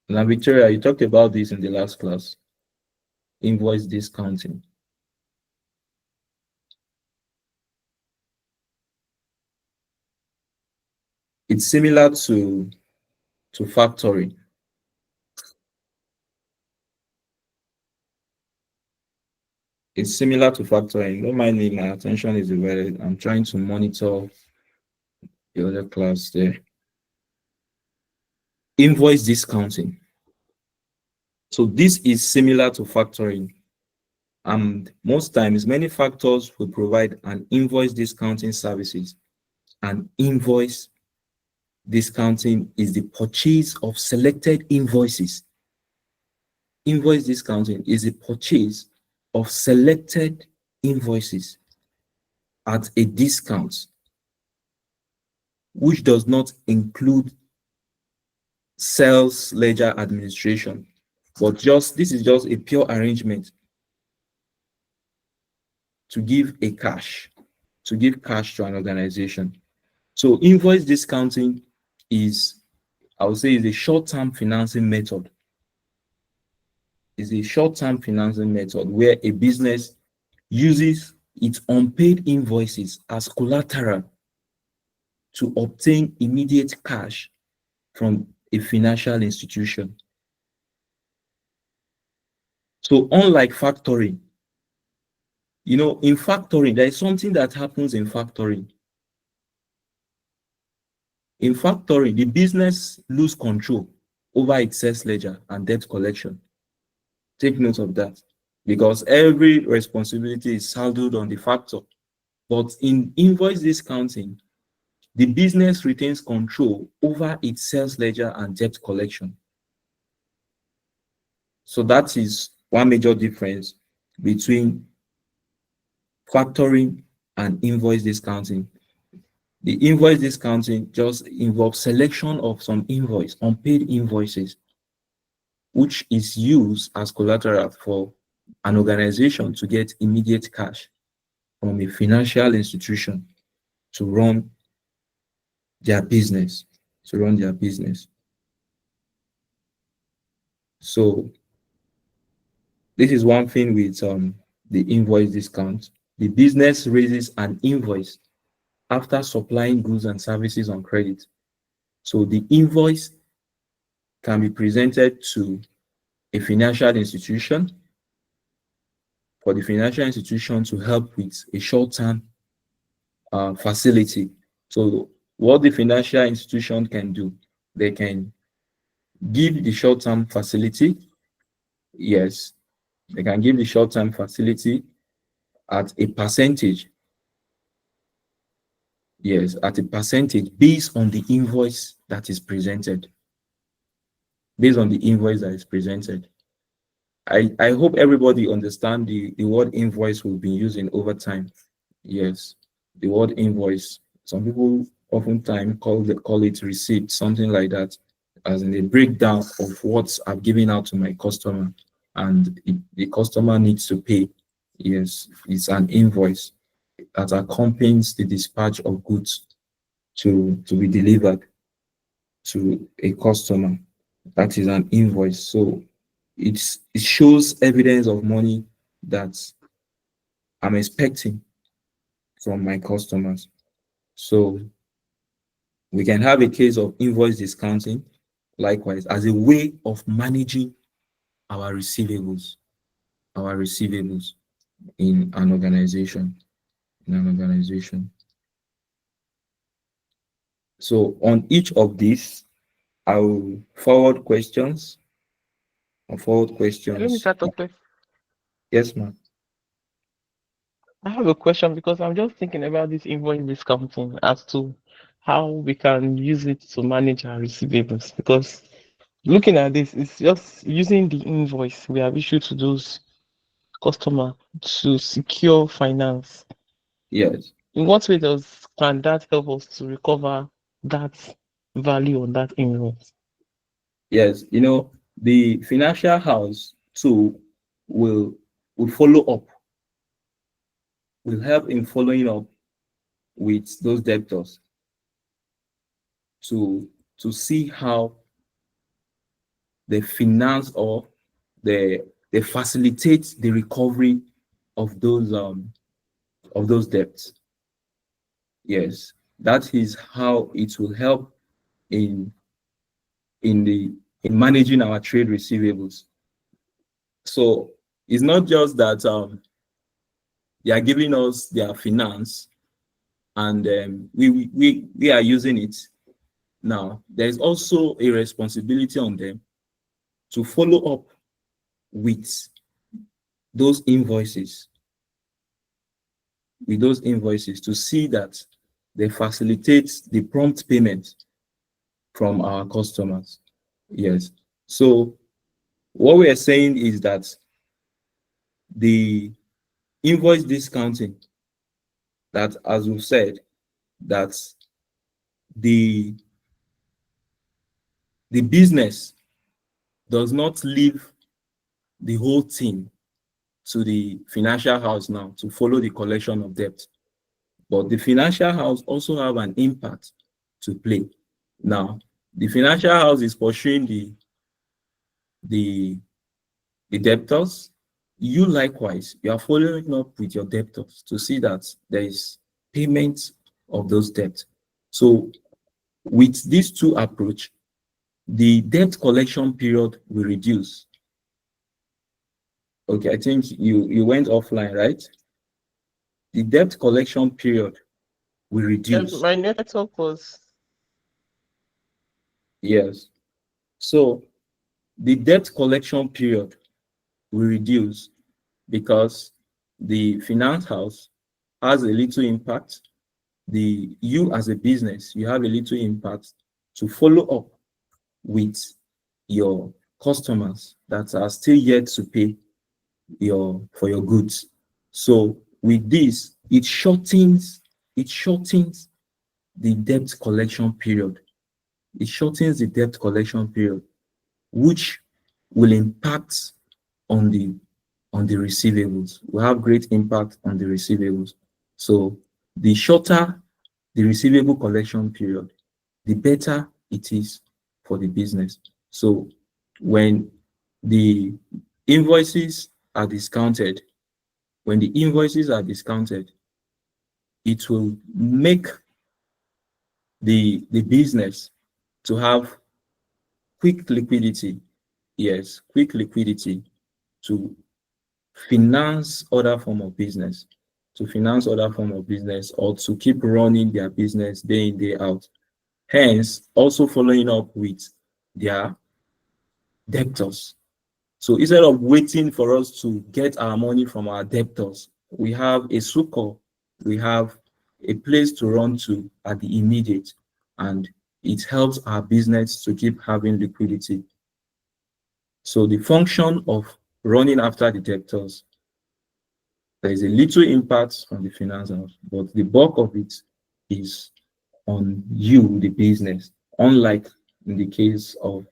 S1: Now, Victoria, you talked about this in the last class. Invoice discounting. It's similar to factoring. It's similar to factoring. Don't mind me, my attention is divided. I'm trying to monitor the other class there. Invoice discounting. So this is similar to factoring. And most times, many factors will provide an invoice discounting services. An invoice discounting is the purchase of selected invoices. Invoice discounting is the purchase of selected invoices at a discount, which does not include sales ledger administration, but this is just a pure arrangement to give cash to an organization. So invoice discounting is, I would say, is a short-term financing method. Is a short-term financing method where a business uses its unpaid invoices as collateral to obtain immediate cash from a financial institution. So unlike factoring, in factoring, there is something that happens in factoring. In factoring, the business lose control over its sales ledger and debt collection. Take note of that, because every responsibility is saddled on the factor. But in invoice discounting, the business retains control over its sales ledger and debt collection. So that is one major difference between factoring and invoice discounting. The invoice discounting just involves selection of some unpaid invoices, which is used as collateral for an organization to get immediate cash from a financial institution to run their business. So this is one thing with the invoice discount. The business raises an invoice after supplying goods and services on credit. So the invoice can be presented to a financial institution for the financial institution to help with a short-term facility. So what the financial institution can do, they can give the short-term facility. Yes, they can give the short-term facility at a percentage. Yes, at a percentage based on the invoice that is presented. Based on the invoice that is presented. I hope everybody understand the word invoice we've been using over time. Yes, the word invoice. Some people oftentimes call it receipt, something like that, as in a breakdown of what I've given out to my customer, and the customer needs to pay. Yes, it's an invoice that accompanies the dispatch of goods to be delivered to a customer. That is an invoice. So it shows evidence of money that I'm expecting from my customers. So we can have a case of invoice discounting, likewise, as a way of managing our receivables in an organization. So on each of these, I will forward questions.
S6: Let me start off with.
S1: Yes, ma'am.
S6: I have a question because I'm just thinking about this invoice discounting as to how we can use it to manage our receivables. Because looking at this, it's just using the invoice we have issued to those customer to secure finance.
S1: Yes.
S6: In what way can that help us to recover that value on that invoice?
S1: Yes, the financial house too will follow up, will help in following up with those debtors to see how they finance or they facilitate the recovery of those debts. Yes, that is how it will help in managing our trade receivables. So it's not just that they are giving us their finance and we are using it. Now there's also a responsibility on them to follow up with those invoices to see that they facilitate the prompt payment from our customers. Yes. So what we are saying is that the invoice discounting, that as we said, that the business does not leave the whole thing to the financial house now to follow the collection of debt, but the financial house also have an impact to play. Now, the financial house is pursuing the debtors. You likewise, you are following up with your debtors to see that there is payment of those debts. So with these two approach, the debt collection period will reduce. Okay, I think you went offline, right? The debt collection period will reduce.
S6: My network was.
S1: Yes. So the debt collection period will reduce because the finance house has a little impact. You as a business, you have a little impact to follow up with your customers that are still yet to pay for your goods. So with this, it shortens the debt collection period. It shortens the debt collection period, which will impact on the receivables. Will have great impact on the receivables. So the shorter the receivable collection period, the better it is for the business. So when the invoices are discounted, it will make the business to have quick liquidity. Yes, quick liquidity to finance other form of business, or to keep running their business day in, day out. Hence, also following up with their debtors. So instead of waiting for us to get our money from our debtors, we have a succor, we have a place to run to at the immediate, and it helps our business to keep having liquidity. So the function of running after the debtors, there is a little impact on the finance house, but the bulk of it is on you, the business, unlike in the case of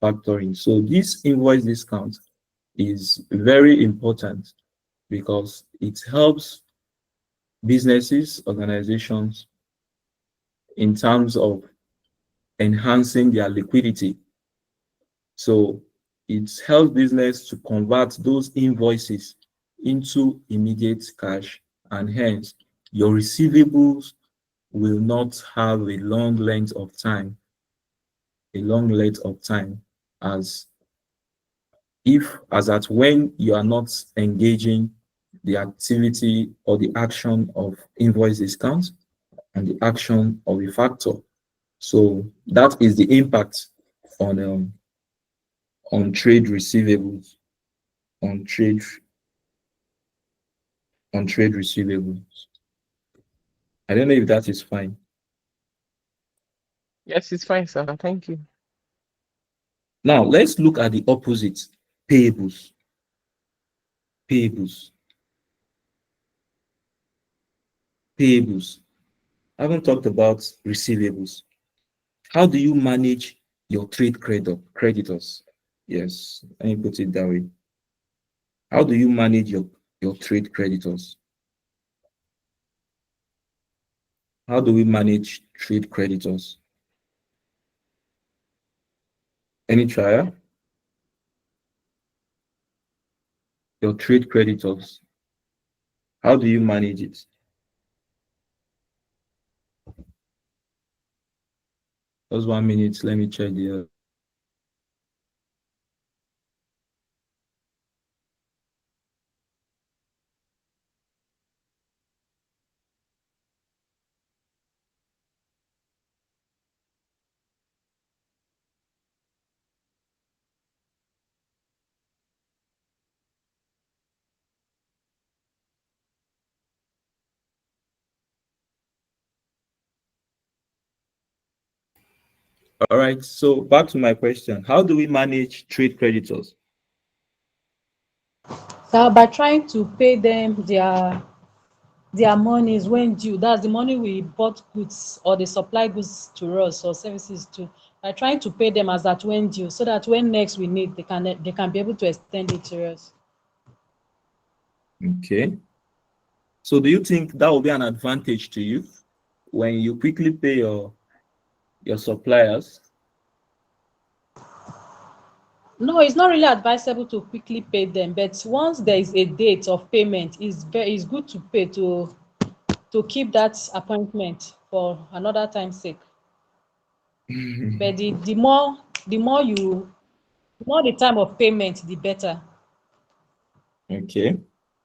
S1: factoring. So this invoice discount is very important because it helps businesses, organizations in terms of enhancing their liquidity. So it helps business to convert those invoices into immediate cash, and hence your receivables will not have a long length of time, as at when you are not engaging the activity or the action of invoice discount and the action of a factor. So that is the impact on trade receivables, on trade receivables. I don't know if that is fine.
S6: Yes, it's fine, sir. Thank you.
S1: Now let's look at the opposite, payables. Payables. payables. I haven't talked about receivables. How do you manage your trade creditors? Yes, let me put it that way. How do you manage your trade creditors? How do we manage trade creditors? Any trial? Your trade creditors. How do you manage it? Just 1 minute. Let me check the. All right. So back to my question. How do we manage trade creditors?
S3: So by trying to pay them their monies when due, that's the money we bought goods or they supply goods to us or services to, by trying to pay them as at when due, so that when next we need, they can be able to extend it to us.
S1: Okay. So do you think that will be an advantage to you when you quickly pay your suppliers?
S3: No, it's not really advisable to quickly pay them, but once there is a date of payment, it's good to pay to keep that appointment for another time's sake. But the more the time of payment, the better.
S1: Okay.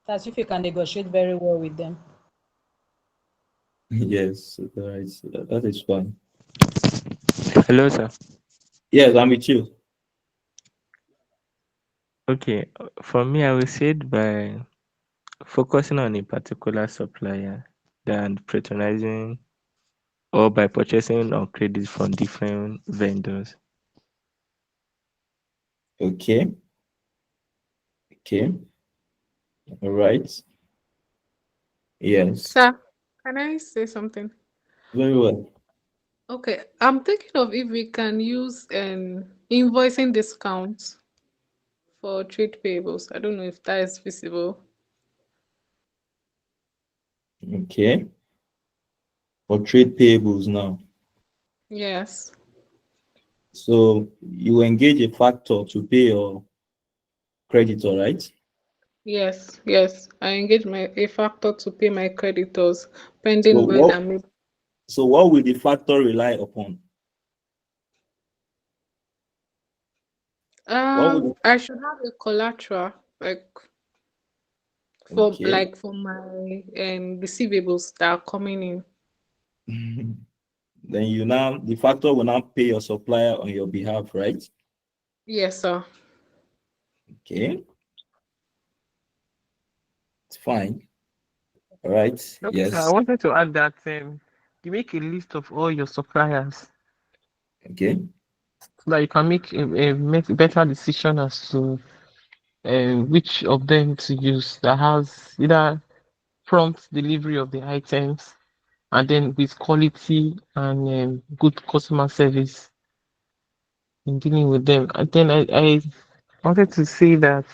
S3: That's if you can negotiate very well with them.
S1: Yes, right. That is fine.
S6: Hello, sir.
S1: Yes, I'm with you.
S6: Okay, for me, I will say it by focusing on a particular supplier than patronizing or by purchasing on credit from different vendors.
S1: Okay. Okay. All right. Yes.
S7: Sir, can I say something?
S1: Very well.
S7: Okay, I'm thinking of if we can use invoicing discounts for trade payables. I don't know if that is visible.
S1: Okay. For trade payables now.
S7: Yes,
S1: So you engage a factor to pay your creditor, right?
S7: yes. I engage a factor to pay my creditors
S1: So
S7: pending when
S1: what
S7: I'm able.
S1: so what will the factor rely upon? What would
S7: I should have a collateral
S1: okay.
S7: for my receivables that are coming in.
S1: Then the factor will now pay your supplier on your behalf, right?
S7: Yes, sir.
S1: Okay, it's fine. All right.
S6: Okay, sir. I
S1: Yes.
S6: wanted to add that you make a list of all your suppliers
S1: Okay.
S6: so that you can make better decision as to which of them to use that has either prompt delivery of the items and then with quality and good customer service in dealing with them. And then I wanted to say that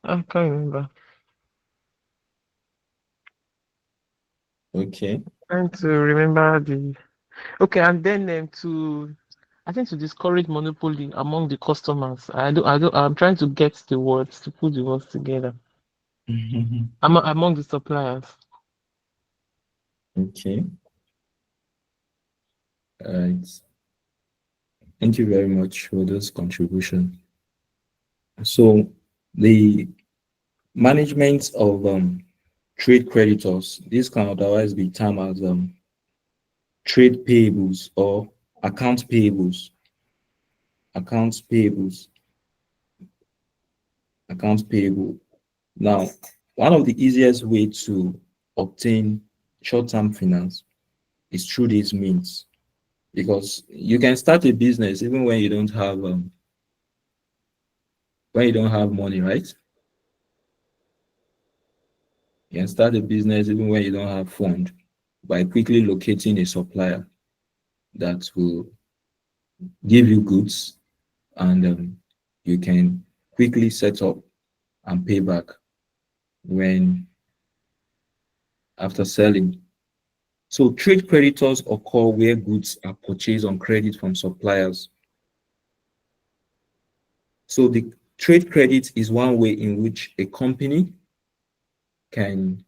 S6: I can't remember.
S1: Okay.
S6: Trying to remember the okay, and then to I think to discourage monopoly among the customers. I'm trying to get the words to put the words together among the suppliers.
S1: Okay. All right. Thank you very much for this contribution. So the management of trade creditors, this can otherwise be termed as trade payables or account payables. Accounts payables. Accounts payable. Now, one of the easiest way to obtain short-term finance is through these means, because you can start a business even when you don't have money, right? You can start a business even when you don't have fund. by quickly locating a supplier that will give you goods, and you can quickly set up and pay back when after selling. So trade creditors occur where goods are purchased on credit from suppliers. So the trade credit is one way in which a company can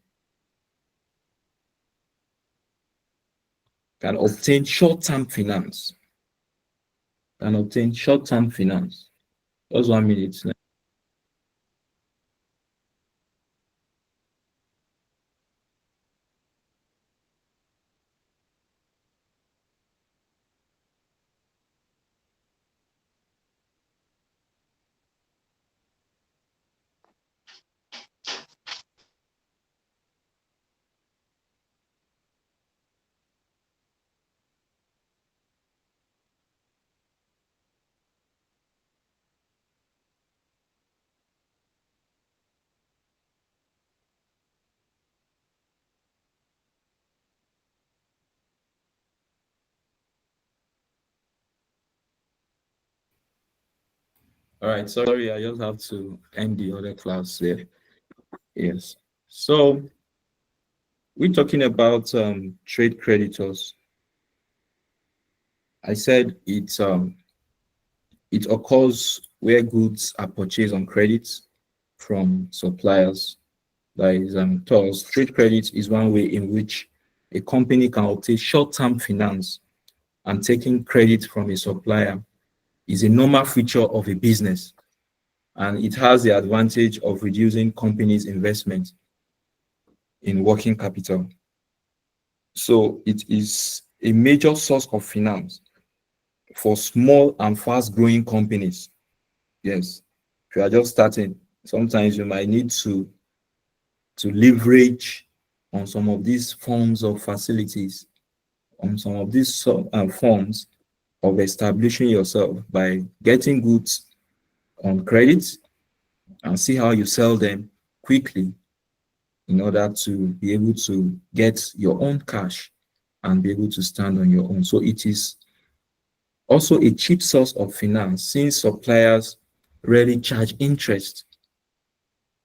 S1: obtain short-term finance. Can obtain short-term finance. Just 1 minute. All right, sorry, I just have to end the other class there. Yes. So we're talking about trade creditors. I said it occurs where goods are purchased on credit from suppliers. That is, thus, trade credit is one way in which a company can obtain short-term finance, and taking credit from a supplier is a normal feature of a business, and it has the advantage of reducing companies' investment in working capital. So it is a major source of finance for small and fast-growing companies. Yes, if you are just starting, sometimes you might need to leverage on some of these forms of facilities, on some of these forms of establishing yourself by getting goods on credit and see how you sell them quickly in order to be able to get your own cash and be able to stand on your own. So it is also a cheap source of finance, since suppliers rarely charge interest,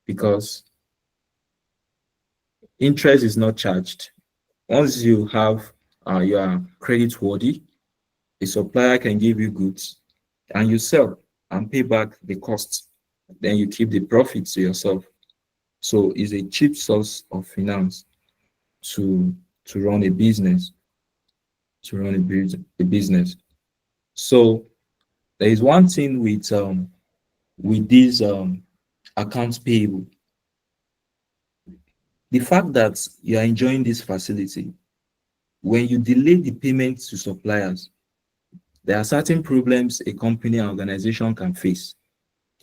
S1: because interest is not charged. Once you have you are credit worthy, a supplier can give you goods and you sell and pay back the costs. Then you keep the profits to yourself. So it's a cheap source of finance to run a business, a business. So there is one thing with these accounts payable. The fact that you are enjoying this facility, when you delay the payments to suppliers, there are certain problems a company and organization can face.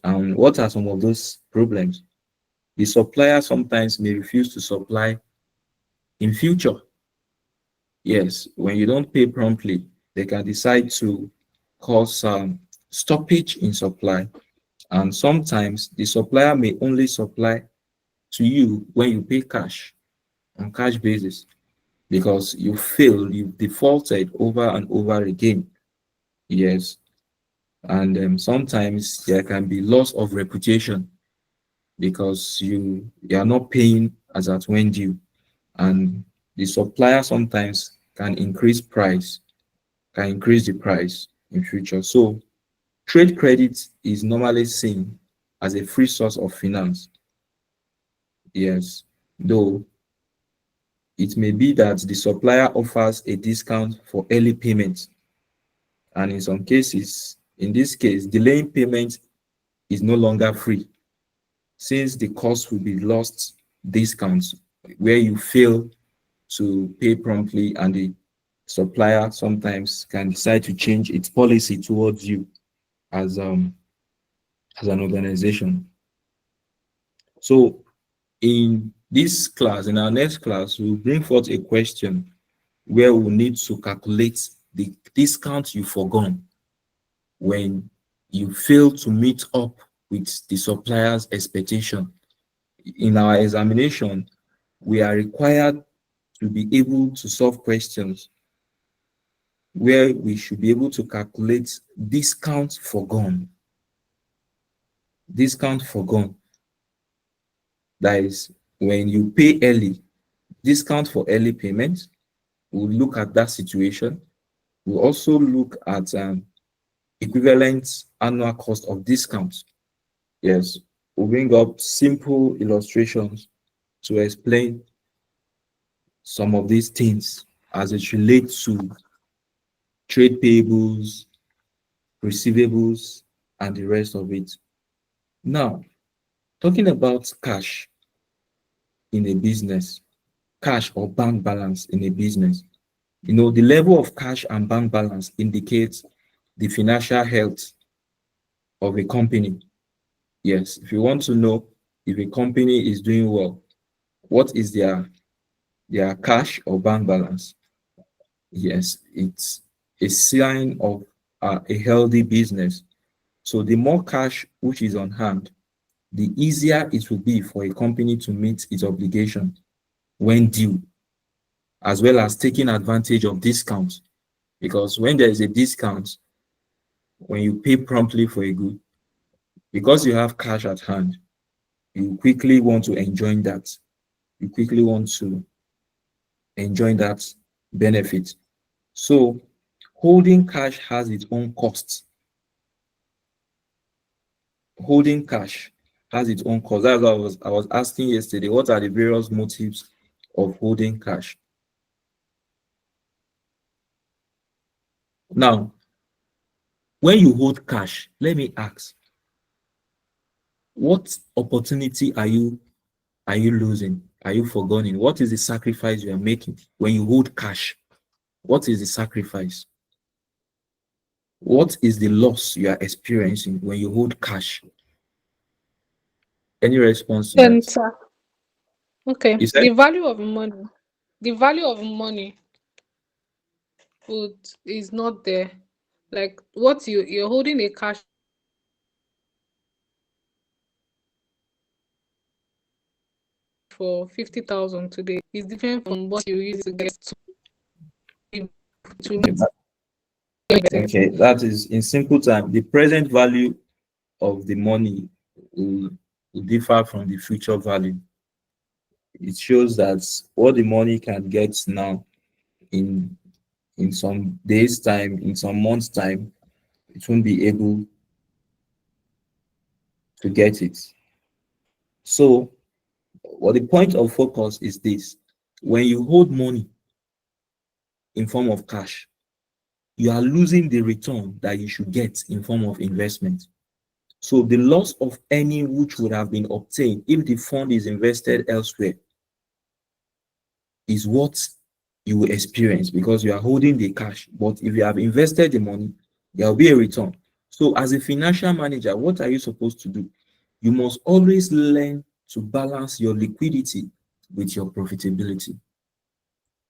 S1: And what are some of those problems? The supplier sometimes may refuse to supply in future. Yes, when you don't pay promptly, they can decide to cause stoppage in supply. And sometimes the supplier may only supply to you when you pay cash, on cash basis, because you failed, you defaulted over and over again. Yes. And sometimes there can be loss of reputation because you are not paying as at when due, and the supplier sometimes can increase the price in future. So trade credit is normally seen as a free source of finance. Yes, though it may be that the supplier offers a discount for early payment, and in some cases, in this case, delaying payment is no longer free, since the cost will be lost discounts where you fail to pay promptly, and the supplier sometimes can decide to change its policy towards you as an organization. So in this class, in our next class, we'll bring forth a question where we'll need to calculate the discount you forgone when you fail to meet up with the supplier's expectation. In our examination, we are required to be able to solve questions where we should be able to calculate discount forgone. Discount forgone. That is when you pay early, discount for early payment. We'll look at that situation. We'll also look at equivalent annual cost of discount. Yes, we'll bring up simple illustrations to explain some of these things as it relates to trade payables, receivables, and the rest of it. Now, talking about cash in a business, cash or bank balance in a business, the level of cash and bank balance indicates the financial health of a company. Yes, if you want to know if a company is doing well, what is their cash or bank balance? Yes, it's a sign of a healthy business. So the more cash which is on hand, the easier it will be for a company to meet its obligation when due, as well as taking advantage of discounts. Because when there is a discount, when you pay promptly for a good, because you have cash at hand, you quickly want to enjoy that. You quickly want to enjoy that benefit. So holding cash has its own costs. Holding cash has its own cost. That's what I was asking yesterday. What are the various motives of holding cash? Now, when you hold cash, let me ask, what opportunity are you losing? Are you forgoing? What is the sacrifice you are making when you hold cash? What is the sacrifice? What is the loss you are experiencing when you hold cash? Any response to
S7: And
S1: that?
S7: okay,
S1: You said,
S7: the value of money would is not there. Like what you're holding a cash for 50,000 today is different from what you use to get to meet your
S1: okay, that is in simple time, the present value of the money will differ from the future value. It shows that what the money can get now in some days' time, in some months' time, it won't be able to get it. So, what the point of focus is this: when you hold money in form of cash, you are losing the return that you should get in form of investment. So the loss of any which would have been obtained if the fund is invested elsewhere is what you will experience because you are holding the cash. But if you have invested the money, there will be a return. So as a financial manager, what are you supposed to do? You must always learn to balance your liquidity with your profitability.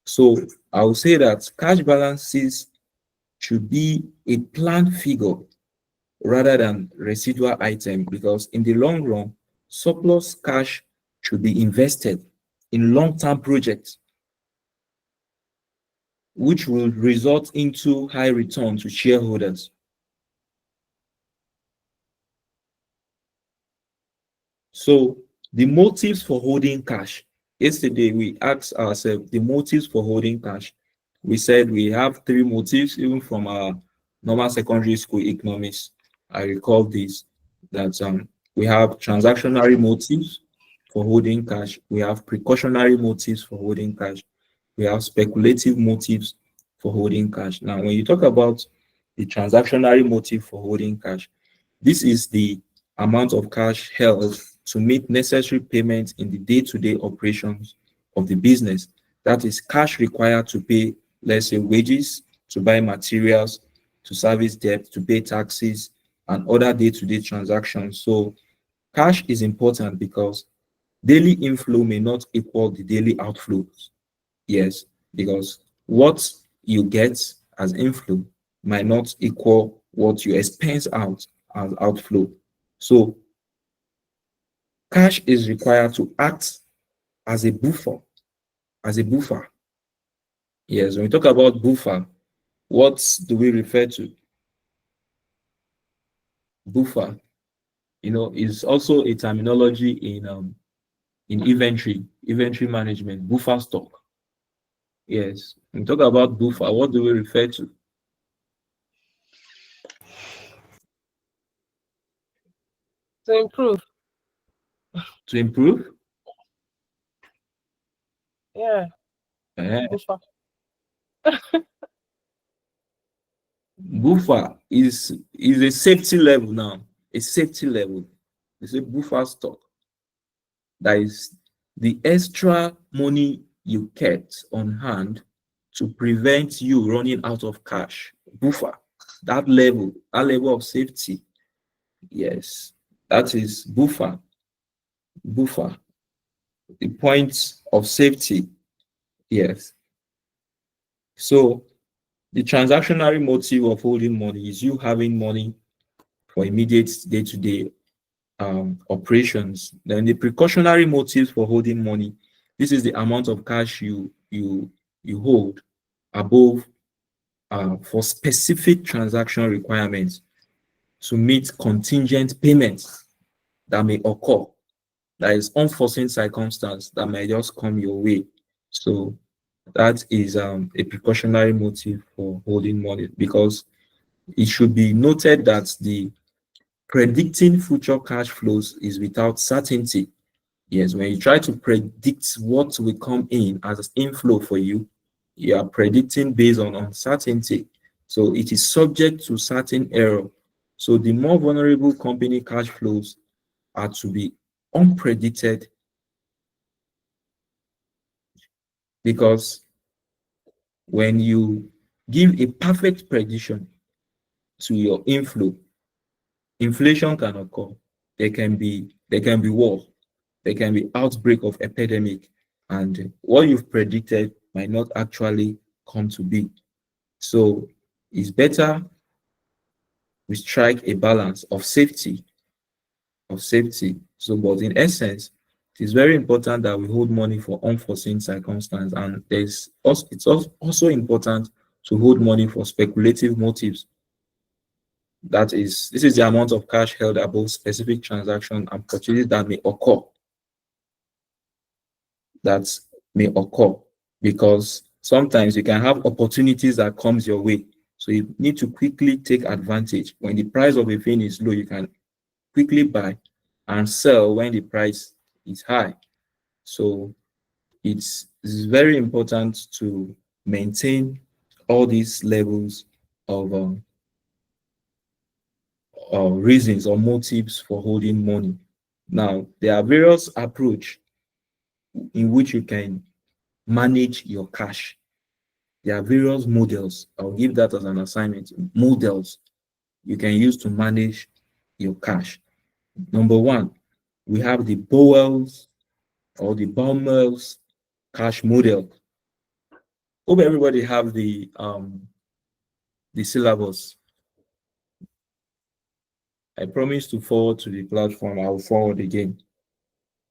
S1: So I will say that cash balances should be a planned figure rather than residual item because in the long run, surplus cash should be invested in long-term projects which will result into high return to shareholders. So the motives for holding cash. Yesterday we asked ourselves the motives for holding cash. We said we have three motives even from our normal secondary school economics. I recall this that we have transactionary motives for holding cash, we have precautionary motives for holding cash, we have speculative motives for holding cash. Now, when you talk about the transactionary motive for holding cash, this is the amount of cash held to meet necessary payments in the day-to-day operations of the business. That is cash required to pay, let's say, wages, to buy materials, to service debt, to pay taxes, and other day-to-day transactions. So cash is important because daily inflow may not equal the daily outflows. Yes, because what you get as inflow might not equal what you expense out as outflow. So cash is required to act as a buffer, Yes, when we talk about buffer, what do we refer to? Buffer, is also a terminology in inventory management, buffer stock. Yes, when we talk about buffer, what do we refer to?
S4: To improve.
S1: To improve?
S4: Yeah.
S1: Eh,
S4: Buffer.
S1: Buffer is a safety level now. A safety level. It's a buffer stock. That is the extra money you kept on hand to prevent you running out of cash. Buffer. That level of safety. Yes. That is buffer. Buffer. The point of safety. Yes. So the transactionary motive of holding money is you having money for immediate day-to-day operations. Then the precautionary motives for holding money. This is the amount of cash you hold above for specific transaction requirements to meet contingent payments that may occur. That is unforeseen circumstance that may just come your way. So that is a precautionary motive for holding money, because it should be noted that the predicting future cash flows is without certainty. Yes, when you try to predict what will come in as inflow for you, you are predicting based on uncertainty. So it is subject to certain error. So the more vulnerable company cash flows are to be unpredicted, because when you give a perfect prediction to your inflow, inflation can occur. There can be war. There can be outbreak of epidemic, and what you've predicted might not actually come to be. So it's better we strike a balance of safety. So, but in essence, it is very important that we hold money for unforeseen circumstances, and it's also important to hold money for speculative motives. This is the amount of cash held above specific transaction and purchases that may occur, because sometimes you can have opportunities that comes your way. So you need to quickly take advantage. When the price of a thing is low, you can quickly buy and sell when the price is high. So it's very important to maintain all these levels of reasons or motives for holding money. Now, there are various approach in which you can manage your cash. There are various models. I'll give that as an assignment. Models you can use to manage your cash. Number one, we have the Bowells or the Baumers cash model. Hope everybody have the syllabus. I promise to forward to the platform. I will forward again.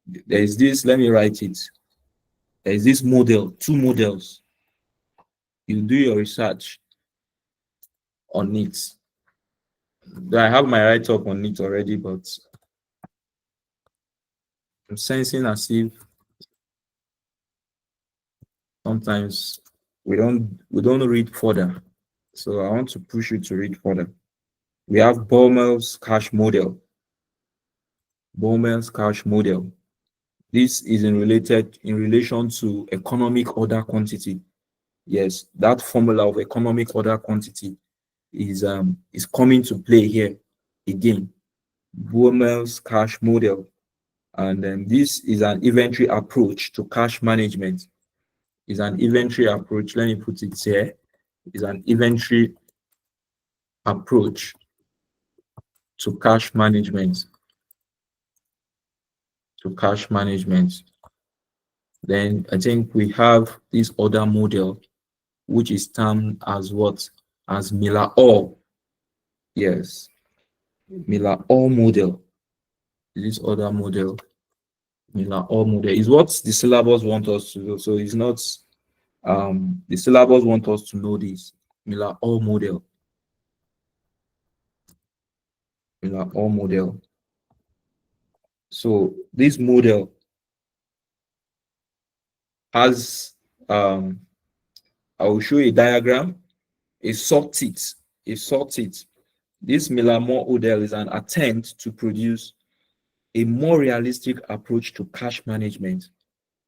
S1: There is this, let me write it. There is this model, two models. You do your research on it. I have my write-up on it already, but I'm sensing as if sometimes we don't read further. So I want to push you to read further. We have Bowmel's cash model. Bowmel's cash model. This is in relation to economic order quantity. Yes, that formula of economic order quantity is coming to play here again. Bowmel's cash model. And this is an inventory approach to cash management. Is an inventory approach. Let me put it here. Is an inventory approach to cash management. To cash management. Then I think we have this other model, which is termed as what? As Miller-Orr. Yes, Miller-Orr model. This other model, Miller-Orr model, is what the syllabus want us to do. So it's not The syllabus want us to know this Miller-Orr model. Miller-Orr model. So this model has I will show you a diagram, a sawtooth, a sawtooth. This Miller-Orr model is an attempt to produce a more realistic approach to cash management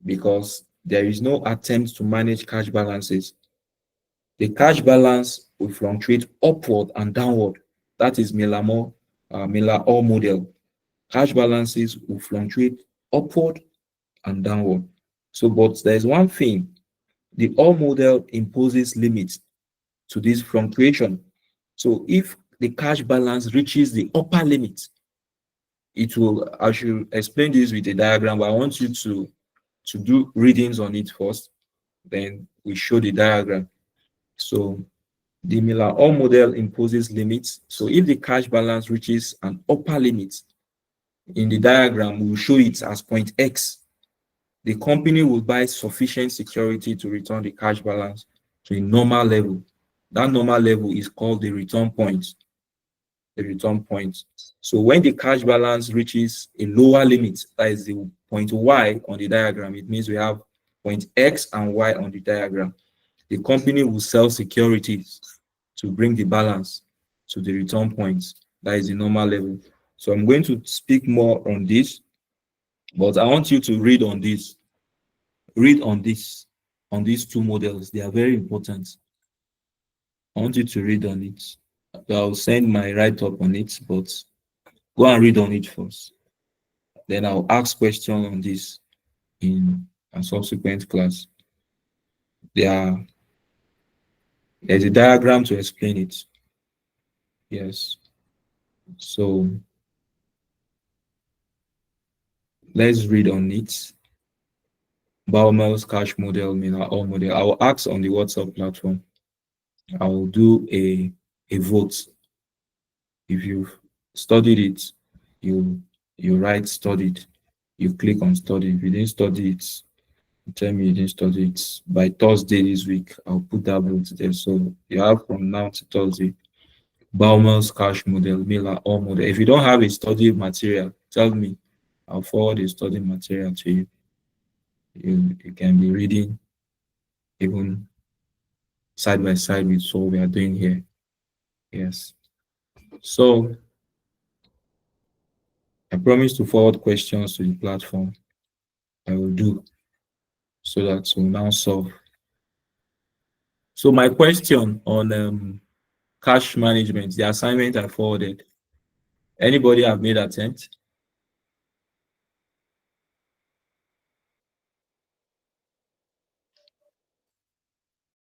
S1: because there is no attempt to manage cash balances. The cash balance will fluctuate upward and downward. That is Miller-Orr model. Cash balances will fluctuate upward and downward. So, but there's one thing, the Orr model imposes limits to this fluctuation. So if the cash balance reaches the upper limit, it will, I should explain this with a diagram, but I want you to do readings on it first, then we show the diagram. So the Miller-Orr model imposes limits. So if the cash balance reaches an upper limit, in the diagram, we will show it as point X. The company will buy sufficient security to return the cash balance to a normal level. That normal level is called the return point. The return point. So when the cash balance reaches a lower limit, that is the point Y on the diagram, it means we have point X and Y on the diagram. The company will sell securities to bring the balance to the return point. That is the normal level. So I'm going to speak more on this, but I want you to read on this. Read on this, on these two models. They are very important. I want you to read on it. I'll send my write-up on it, but go and read on it first. Then I'll ask questions on this in a subsequent class. There's a diagram to explain it. Yes. So let's read on it. Baumel's cash model, Miller-Orr model. I will ask on the WhatsApp platform. I will do a vote. If you've studied it, you write studied. You click on study. If you didn't study it, tell me you didn't study it. By Thursday this week, I'll put that vote there. So you have from now to Thursday. Baumel's cash model, Miller-Orr model. If you don't have a study material, tell me. I'll forward a study material to you. You can be reading even side by side with what we are doing here. Yes. So I promise to forward questions to the platform. I will do so that we'll now solve. So my question on cash management, the assignment I forwarded. Anybody have made attempt?